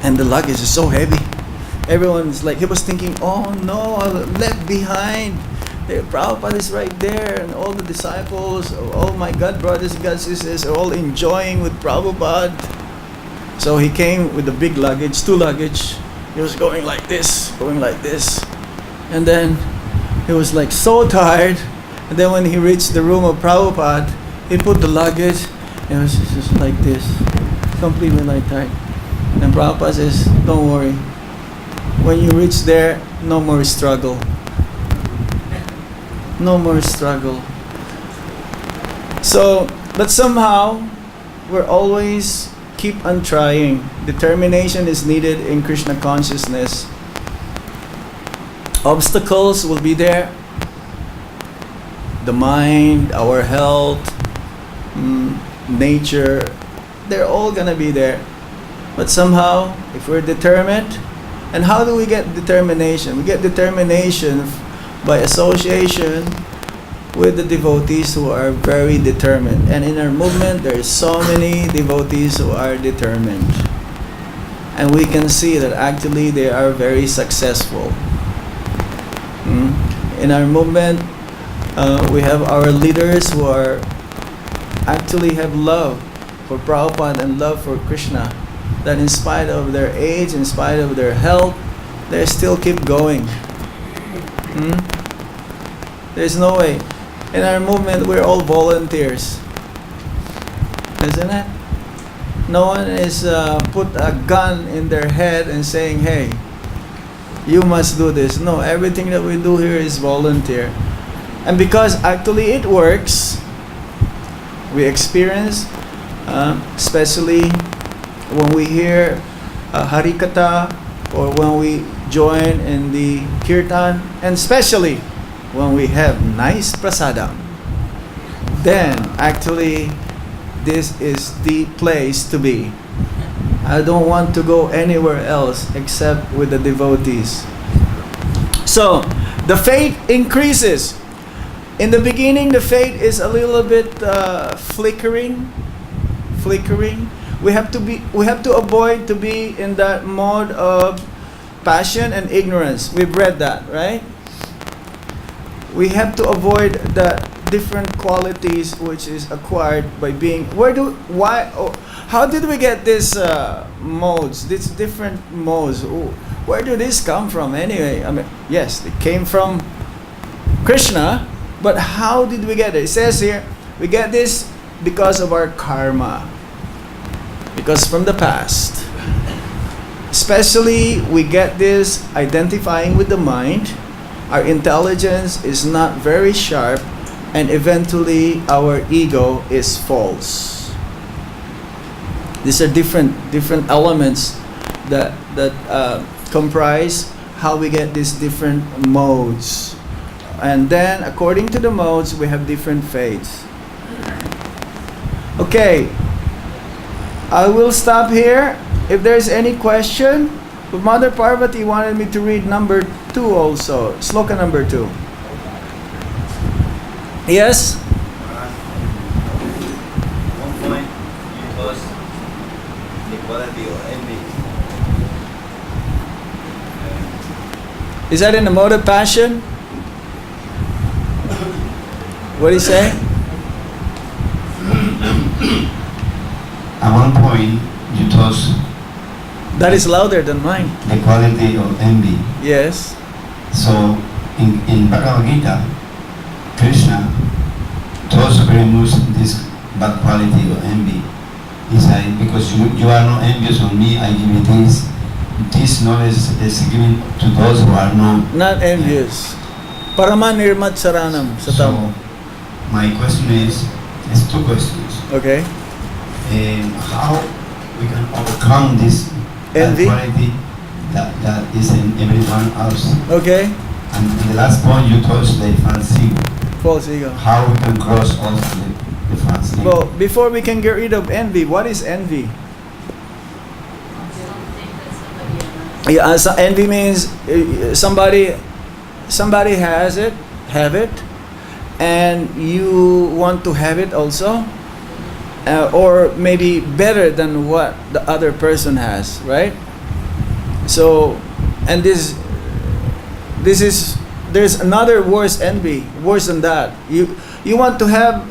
And the luggage is so heavy. Everyone's like, he was thinking, oh no, I left behind. Prabhupada is right there, and all the disciples, all my God brothers and God sisters are all enjoying with Prabhupada. So he came with the big luggage, 2 luggage. He was going like this. And then he was like so tired. And then when he reached the room of Prabhupada, he put the luggage, and it was just like this, completely like that. And Prabhupada says, don't worry. When you reach there, no more struggle. No more struggle. So, but somehow, we're always keep on trying. Determination is needed in Krishna consciousness. Obstacles will be there. The mind, our health, nature, they're all gonna be there. But somehow, if we're determined, and how do we get determination? We get determination by association with the devotees who are very determined. And in our movement, there are so many devotees who are determined. And we can see that actually they are very successful. In our movement, we have our leaders who are actually have love for Prabhupada and love for Krishna. That in spite of their age, in spite of their health, they still keep going. There's no way. In our movement, we're all volunteers. Isn't it? No one is put a gun in their head and saying, hey, you must do this. No, everything that we do here is volunteer. And because actually it works, we experience, especially when we hear Harikatha or when we join in the Kirtan, and especially when we have nice prasadam, then actually this is the place to be. I don't want to go anywhere else except with the devotees. So, the faith increases. In the beginning, the faith is a little bit flickering. We have to avoid to be in that mode of passion and ignorance. We've read that, right? We have to avoid the different qualities which is acquired by being. How did we get these modes? These different modes. Where do this come from anyway? I mean, yes, it came from Krishna, but how did we get it? It says here, we get this because of our karma. Because from the past. Especially, we get this identifying with the mind. Our intelligence is not very sharp, and eventually our ego is false. These are different elements that comprise how we get these different modes. And then, according to the modes, we have different faiths. Okay, I will stop here. If there's any question, but Mother Parvati wanted me to read number 2 also, sloka number 2. Yes? One point, because the quality of envy. Is that in the mode of passion? What do you say? At one point, you taught That is louder than mine. the quality of envy. Yes. So, in Bhagavad-Gita, Krishna taught very much this bad quality of envy. He said, because you are not envious of me, I give you this. This knowledge is given to those who are Not envious. Paraman nirmat saranam sa So, tamo. my question is two questions. Okay. How we can overcome this bad Envy? quality that is in everyone else? Okay. And in the last point, you touched the false ego. False ego. How we can cross also the false ego. Well, before we can get rid of envy, what is envy? Yeah, so envy means somebody have it, and you want to have it also, or maybe better than what the other person has, right? So, and there's another worse envy, worse than that. You want to have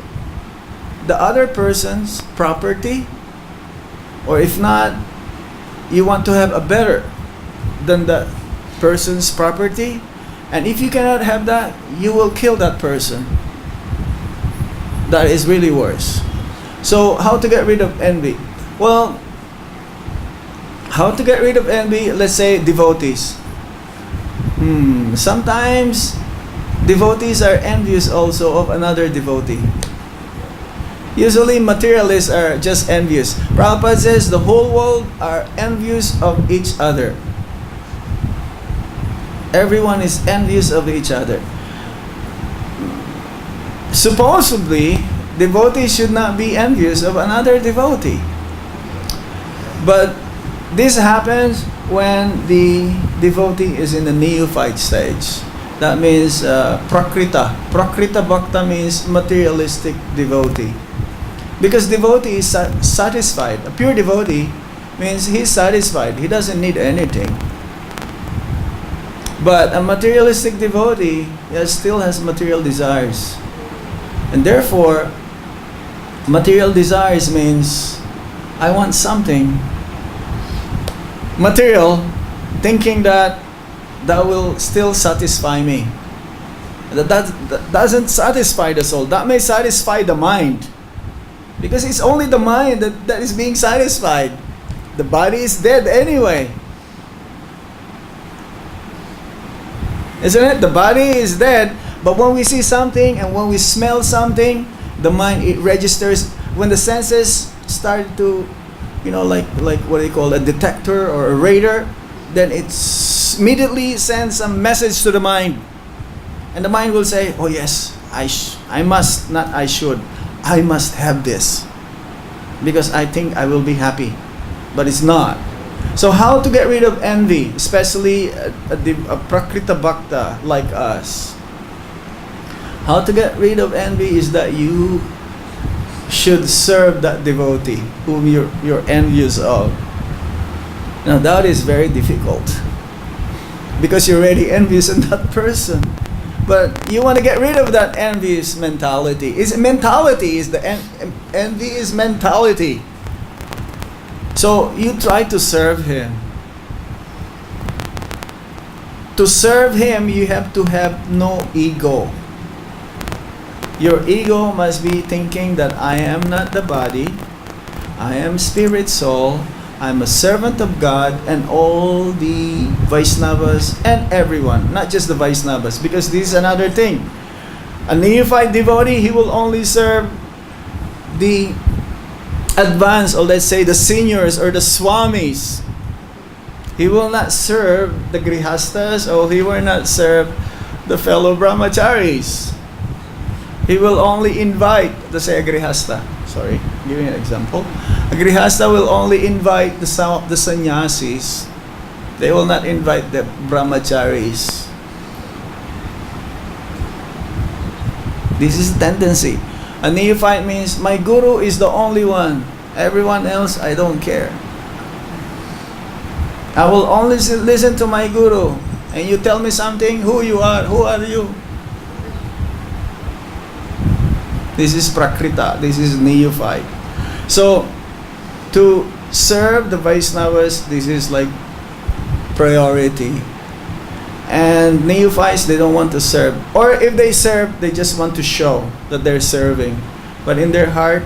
the other person's property, or if not, you want to have a better than that person's property, and if you cannot have that, you will kill that person. That is really worse. So how to get rid of envy? Well, how to get rid of envy? Let's say devotees. Sometimes devotees are envious also of another devotee. Usually materialists are just envious. Prabhupada says the whole world are envious of each other. Everyone is envious of each other. Supposedly, devotees should not be envious of another devotee. But this happens when the devotee is in the neophyte stage. That means prakrita. Prakrita bhakta means materialistic devotee. Because devotee is satisfied. A pure devotee means he's satisfied. He doesn't need anything. But a materialistic devotee still has material desires. And therefore, material desires means I want something material, thinking that will still satisfy me. That doesn't satisfy the soul. That may satisfy the mind. Because it's only the mind that is being satisfied. The body is dead anyway. Isn't it? The body is dead, but when we see something and when we smell something, the mind, it registers. When the senses start to, like what they call a detector or a radar, then it immediately sends a message to the mind. And the mind will say, oh yes, I must, not I should, I must have this. Because I think I will be happy. But it's not. So how to get rid of envy, especially a prakrita bhakta like us? How to get rid of envy is that you should serve that devotee whom you're envious of. Now that is very difficult because you're already envious of that person. But you want to get rid of that envious mentality. Envy is mentality. So you try to serve him. To serve him, you have to have no ego. Your ego must be thinking that I am not the body, I am spirit soul, I'm a servant of God, and all the Vaishnavas and everyone, not just the Vaishnavas, because this is another thing. A neophyte devotee, he will only serve the advanced, or let's say the seniors or the swamis. He will not serve the grihastas, or he will not serve the fellow brahmacharis. He will only invite, let's say a grihasta. Sorry, giving an example. A grihasta will only invite the sannyasis. They will not invite the brahmacharis. This is a tendency. A neophyte means my guru is the only one. Everyone else, I don't care. I will only listen to my guru. And you tell me something, who you are, who are you? This is prakrita, this is neophyte. So, to serve the Vaishnavas, this is like priority. And neophytes, they don't want to serve. Or if they serve, they just want to show that they're serving. But in their heart,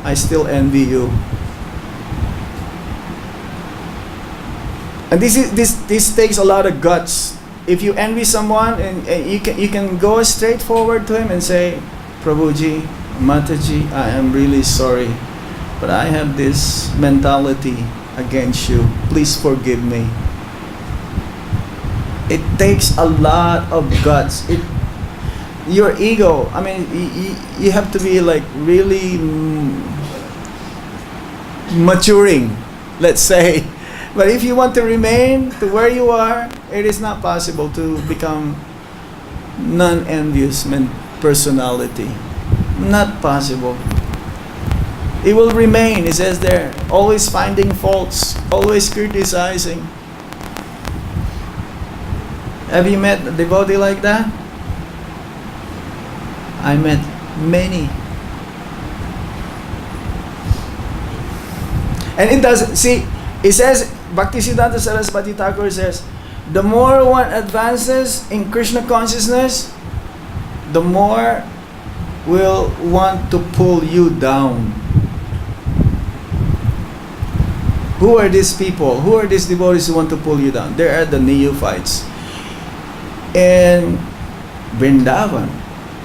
I still envy you. And this takes a lot of guts. If you envy someone, and you can go straight forward to him and say, Prabhuji, Mataji, I am really sorry, but I have this mentality against you. Please forgive me. It takes a lot of guts. Your ego, I mean, you have to be like really maturing, let's say. But if you want to remain to where you are, it is not possible to become non-envious personality. Not possible. It will remain, it says there, always finding faults, always criticizing. Have you met a devotee like that? I met many. And it doesn't, see, it says, Bhaktisiddhanta Saraswati Thakur says, the more one advances in Krishna consciousness, the more will want to pull you down. Who are these people? Who are these devotees who want to pull you down? They are the neophytes. In Vrindavan,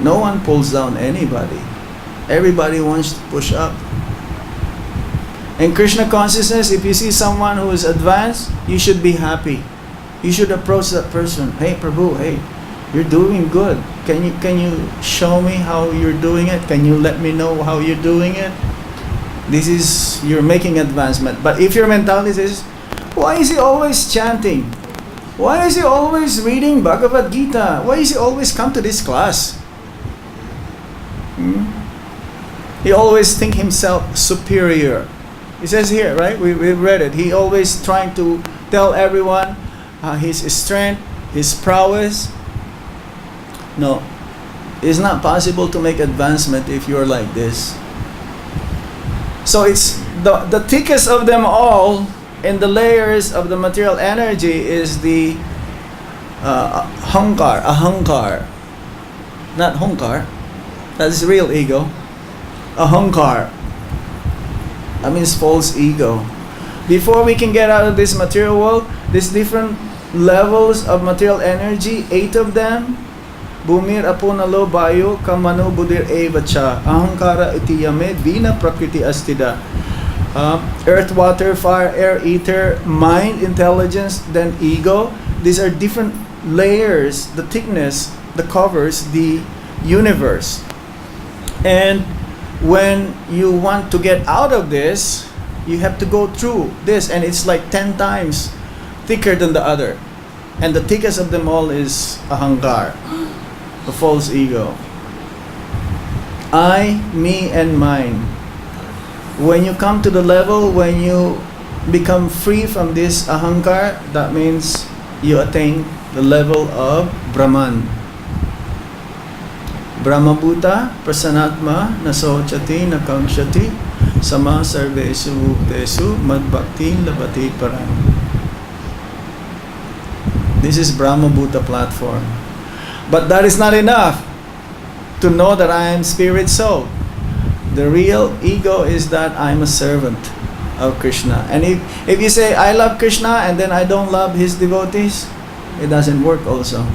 no one pulls down anybody. Everybody wants to push up. In Krishna consciousness, if you see someone who is advanced, you should be happy. You should approach that person. Hey Prabhu, hey, you're doing good. Can you show me how you're doing it? Can you let me know how you're doing it? You're making advancement. But if your mentality is, why is he always chanting? Why is he always reading Bhagavad-Gita? Why is he always come to this class? He always think himself superior. It says here, right? We read it. He always trying to tell everyone his strength, his prowess. No, it's not possible to make advancement if you're like this. So it's the thickest of them all in the layers of the material energy is the ahankar. Not hunkar. That's real ego. Ahankar. That means false ego. Before we can get out of this material world, there's different levels of material energy, 8 of them. Bumir apunalo bayo kamano budir evacha ahankara itiyame vina prakriti astida. Earth, water, fire, air, ether, mind, intelligence, then ego. These are different layers, the thickness that covers the universe. And when you want to get out of this, you have to go through this, and it's like 10 times thicker than the other. And the thickest of them all is ahankar, the false ego. I, me, and mine. When you come to the level when you become free from this ahankar, that means you attain the level of Brahman. Brahmabhuta prasanatma nasochati nakangshati sama sarvesu bhuktesu madbhakti labati param. This is Brahmabhuta platform. But that is not enough to know that I am spirit soul. The real ego is that I'm a servant of Krishna. And if you say, I love Krishna and then I don't love his devotees, it doesn't work also.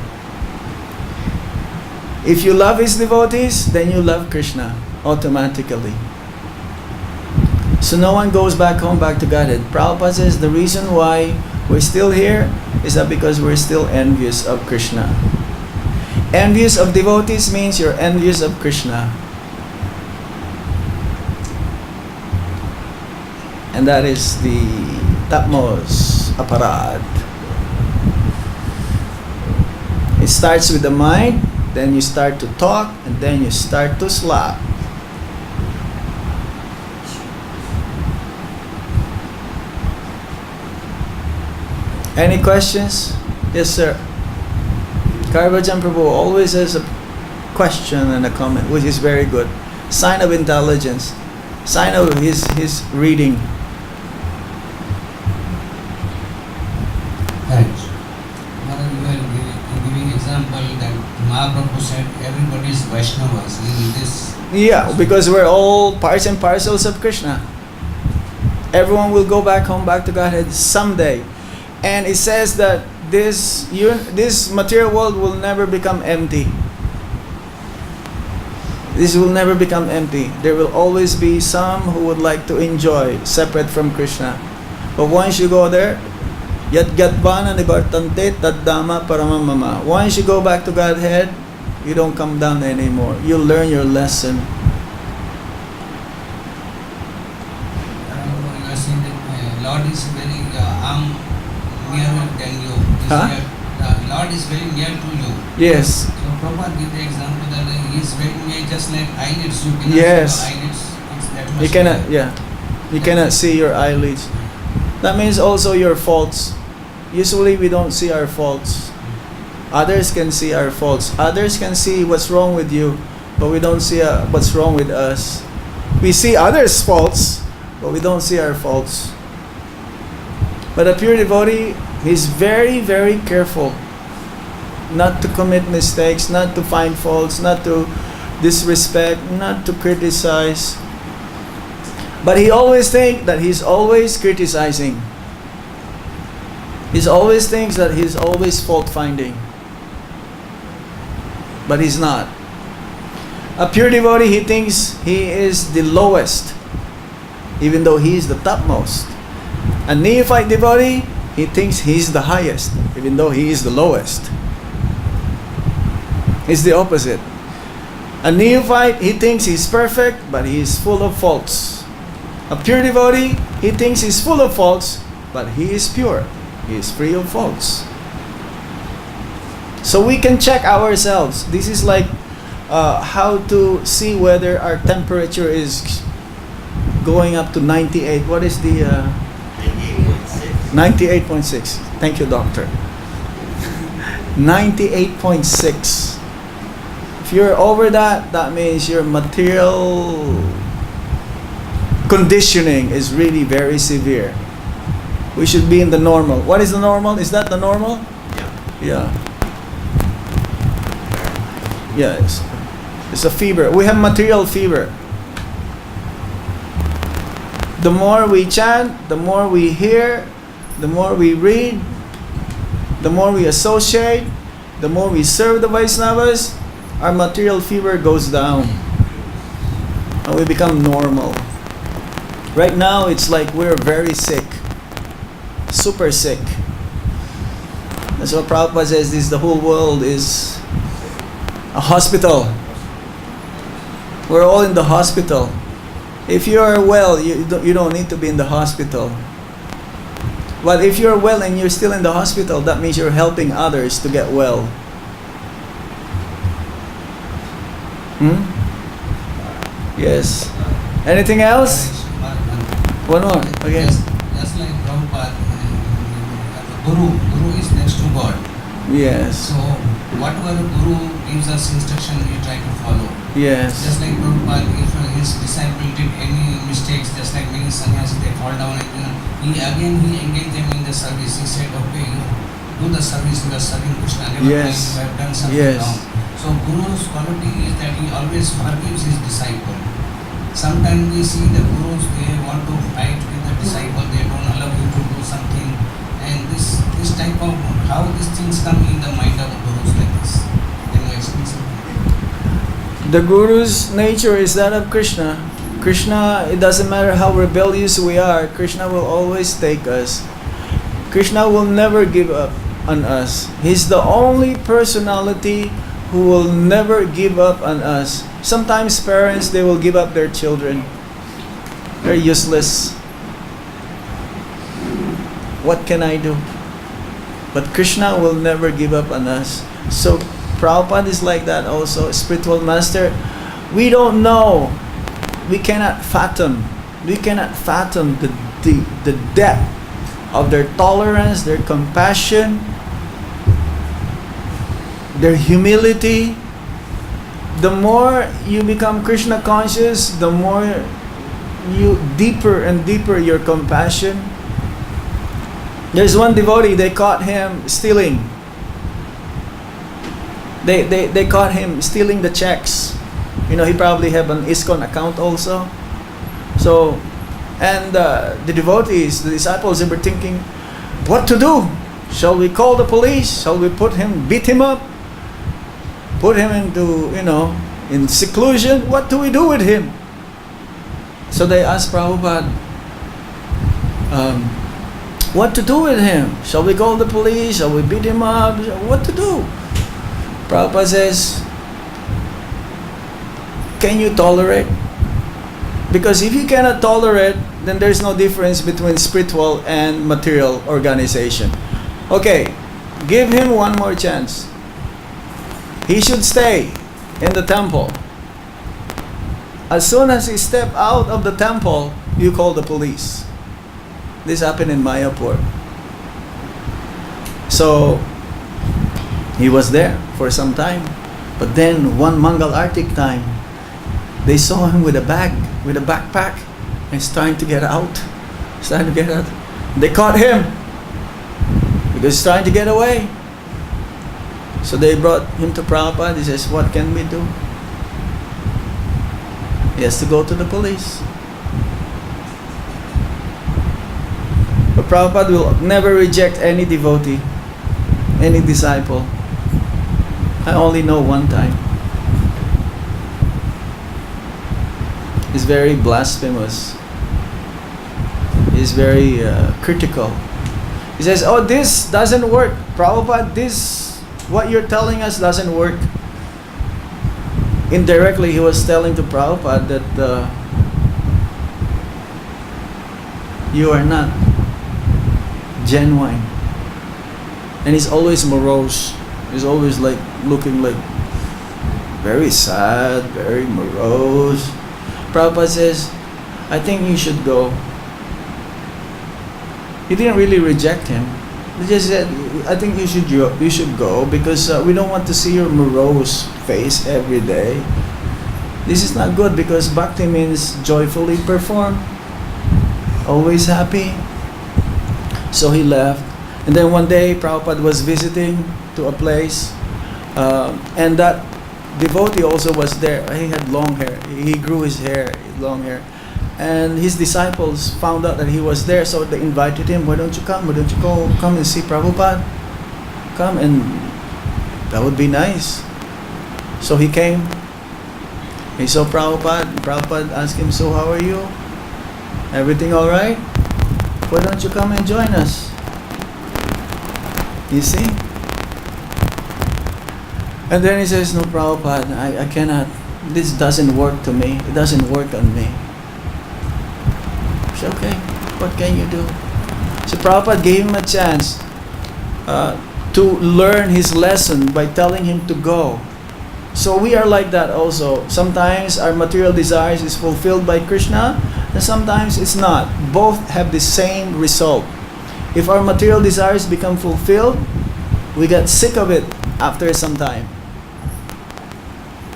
If you love his devotees, then you love Krishna automatically. So no one goes back home, back to Godhead. Prabhupada says the reason why we're still here is that because we're still envious of Krishna. Envious of devotees means you're envious of Krishna. And that is the tapmos aparad. It starts with the mind, then you start to talk, and then you start to slap. Any questions? Yes, sir. Karvajan Prabhu always has a question and a comment, which is very good. Sign of intelligence. Sign of his reading. Right. Mother, you were giving example that Mahaprabhu said everybody is Vaishnavas in this. Yeah, because we're all parts and parcels of Krishna. Everyone will go back home, back to Godhead someday. And it says that this material world will never become empty. This will never become empty. There will always be some who would like to enjoy separate from Krishna. But once you go there, Yat Gatvana Nibartante Taddama Paramamama. Once you go back to Godhead, you don't come down anymore. You learn your lesson. You are saying that Lord is very nearer than you. The Lord is very near to you. Yes. So Prabhupada give the example that he is very near, just like eyelids. You cannot Yes. see your eyelids. It's that much You cannot, near. you cannot see your eyelids. That means also your faults. Usually we don't see our faults. Others can see our faults. Others can see what's wrong with you, but we don't see what's wrong with us. We see others' faults, but we don't see our faults. But a pure devotee, he's very, very careful not to commit mistakes, not to find faults, not to disrespect, not to criticize. But he always thinks that he's always criticizing. He always thinks that he's always fault finding. But he's not. A pure devotee, he thinks he is the lowest, even though he is the topmost. A neophyte devotee, he thinks he's the highest, even though he is the lowest. It's the opposite. A neophyte, he thinks he's perfect, but he is full of faults. A pure devotee, he thinks he's full of faults, but he is pure. He is free of faults. So we can check ourselves. This is like how to see whether our temperature is going up to 98. What is the 98.6. 98.6? Thank you, doctor. 98.6. If you're over that, that means your material conditioning is really very severe. We should be in the normal. What is the normal? Is that the normal? Yeah. Yeah. Yeah, it's a fever. We have material fever. The more we chant, the more we hear, the more we read, the more we associate, the more we serve the Vaishnavas, our material fever goes down. And we become normal. Right now, it's like we're very sick. Super sick. That's what Prabhupada says, the whole world is a hospital. We're all in the hospital. If you are well, you don't need to be in the hospital. But if you're well and you're still in the hospital, that means you're helping others to get well. Yes. Anything else? One more. Okay. Just like Prabhupada, Guru is next to God. Yes. So whatever the Guru gives us instruction, we try to follow. Yes. Just like Prabhupada, if his disciple did any mistakes, just like many sannyasis, they fall down and he engaged them in the service. He said, okay, you do the service, you are serving Krishna. Never mind Yes. you have done something Yes. wrong. So Guru's quality is that he always forgives his disciple. Sometimes we see the Gurus, they want to fight with the disciple, they don't allow you to do something. And this type of, how these things come in the mind of Gurus like this? Can you explain something? The Guru's nature is that of Krishna. Krishna, it doesn't matter how rebellious we are, Krishna will always take us. Krishna will never give up on us. He's the only personality who will never give up on us. Sometimes parents, they will give up their children. They're useless. What can I do? But Krishna will never give up on us. So Prabhupada is like that also, spiritual master. We don't know. We cannot fathom. We cannot fathom the depth of their tolerance, their compassion, their humility. The more you become Krishna conscious, the more you deeper and deeper your compassion. There's one devotee, they caught him stealing. They caught him stealing the checks. You know, he probably have an ISKCON account also. So, and the devotees, the disciples, they were thinking, what to do? Shall we call the police? Shall we beat him up? Put him into, in seclusion? What do we do with him? So they asked Prabhupada, what to do with him? Shall we call the police? Shall we beat him up? What to do? Prabhupada says, can you tolerate? Because if you cannot tolerate, then there's no difference between spiritual and material organization. Okay, give him one more chance. He should stay in the temple. As soon as he step out of the temple, you call the police. This happened in Mayapur. So, he was there for some time. But then, one Mangal Artik time, they saw him with a bag, with a backpack, and he's trying to get out. He's trying to get out. They caught him because he's trying to get away. So they brought him to Prabhupada. He says, what can we do? He has to go to the police. But Prabhupada will never reject any devotee, any disciple. I only know one time. He's very blasphemous. He's very critical. He says, "Oh, this doesn't work. Prabhupada, this, what you're telling us doesn't work." Indirectly, he was telling to Prabhupada that you are not genuine. And he's always morose. He's always like looking like very sad, very morose. Prabhupada says, "I think you should go." He didn't really reject him. He just said, "I think you should go because we don't want to see your morose face every day. This is not good because bhakti means joyfully perform, always happy." So he left. And then one day Prabhupada was visiting to a place and that devotee also was there. He had long hair. He grew his hair, long hair. And his disciples found out that he was there, so they invited him, "Why don't you come? Why don't you come and see Prabhupada? Come, and that would be nice." So he came. He saw Prabhupada. Prabhupada asked him, "So how are you? Everything all right? Why don't you come and join us?" You see? And then he says, "No, Prabhupada, I cannot. This doesn't work to me. It doesn't work on me." So, okay, what can you do? So Prabhupada gave him a chance to learn his lesson by telling him to go. So we are like that also. Sometimes our material desires is fulfilled by Krishna, and sometimes it's not. Both have the same result. If our material desires become fulfilled, we get sick of it after some time.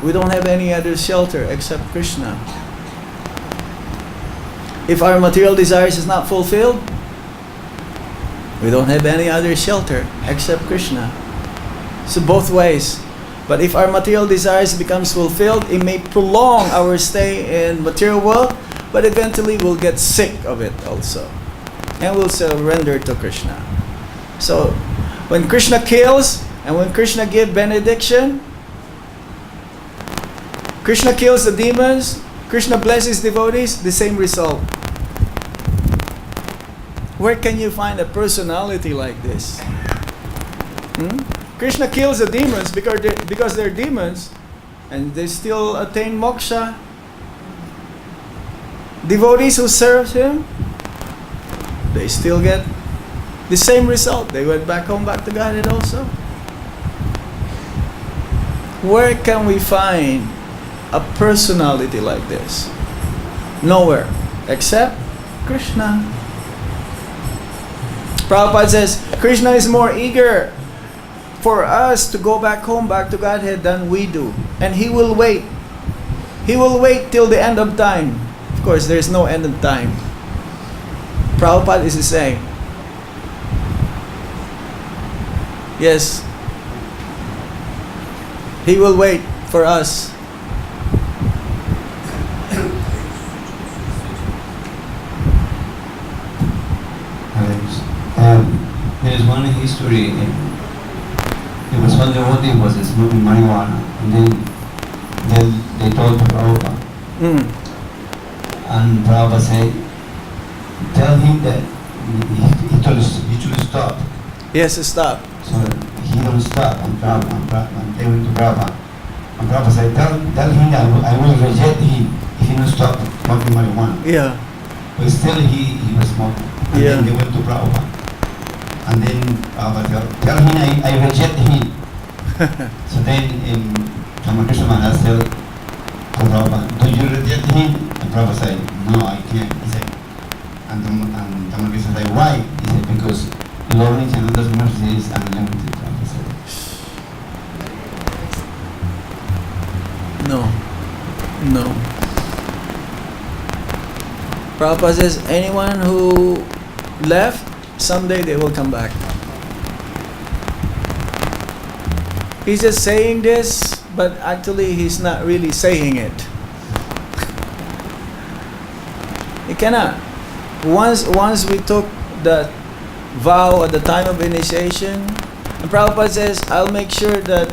We don't have any other shelter except Krishna. If our material desires is not fulfilled, we don't have any other shelter except Krishna. So both ways. But if our material desires becomes fulfilled, it may prolong our stay in material world, but eventually we'll get sick of it also. And we'll surrender to Krishna. So when Krishna kills and when Krishna gives benediction, Krishna kills the demons, Krishna blesses devotees, the same result. Where can you find a personality like this? Krishna kills the demons because they're demons and they still attain moksha. Devotees who serve him, they still get the same result. They went back home, back to Godhead also. Where can we find a personality like this? Nowhere except Krishna. Prabhupada says Krishna is more eager for us to go back home, back to Godhead than we do. And He will wait. He will wait till the end of time. Of course, there is no end of time. Prabhupada is the same. Yes. He will wait for us. There is one history. There was one devotee who was smoking marijuana, and then they told Prabhupada, and Prabhupada said, "Tell him that he told us he should stop." Yes, stop. So he don't stop, and they went to Prabhupada, and Prabhupada said, "Tell him that I will reject him if he don't stop smoking marijuana." Yeah. But still he was smoking, and Yeah. then they went to Prabhupada. And then Prabhupada tell him I reject him. So then Ramakrishna Maharaj said to Prabhupada, "Do you reject him?" And Prabhupada said, "No, I can't." He said, and Ramakrishna said, "Why?" He said, "Because Lord Nityananda's mercy is unlimited." Prabhupada said. No. Prabhupada says anyone who left, someday they will come back. He's just saying this, but actually he's not really saying it. He cannot. Once we took that vow at the time of initiation, and Prabhupada says, "I'll make sure that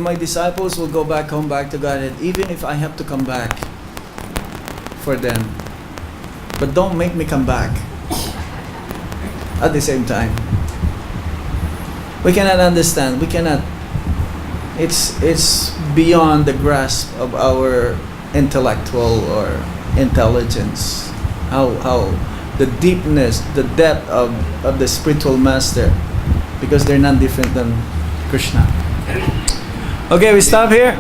my disciples will go back home, back to Godhead, even if I have to come back." for them, but don't make me come back at the same time. We cannot understand. We cannot. It's beyond the grasp of our intellectual or intelligence. How the deepness, the depth of the spiritual master, because they're not different than Krishna. Okay, we stop here.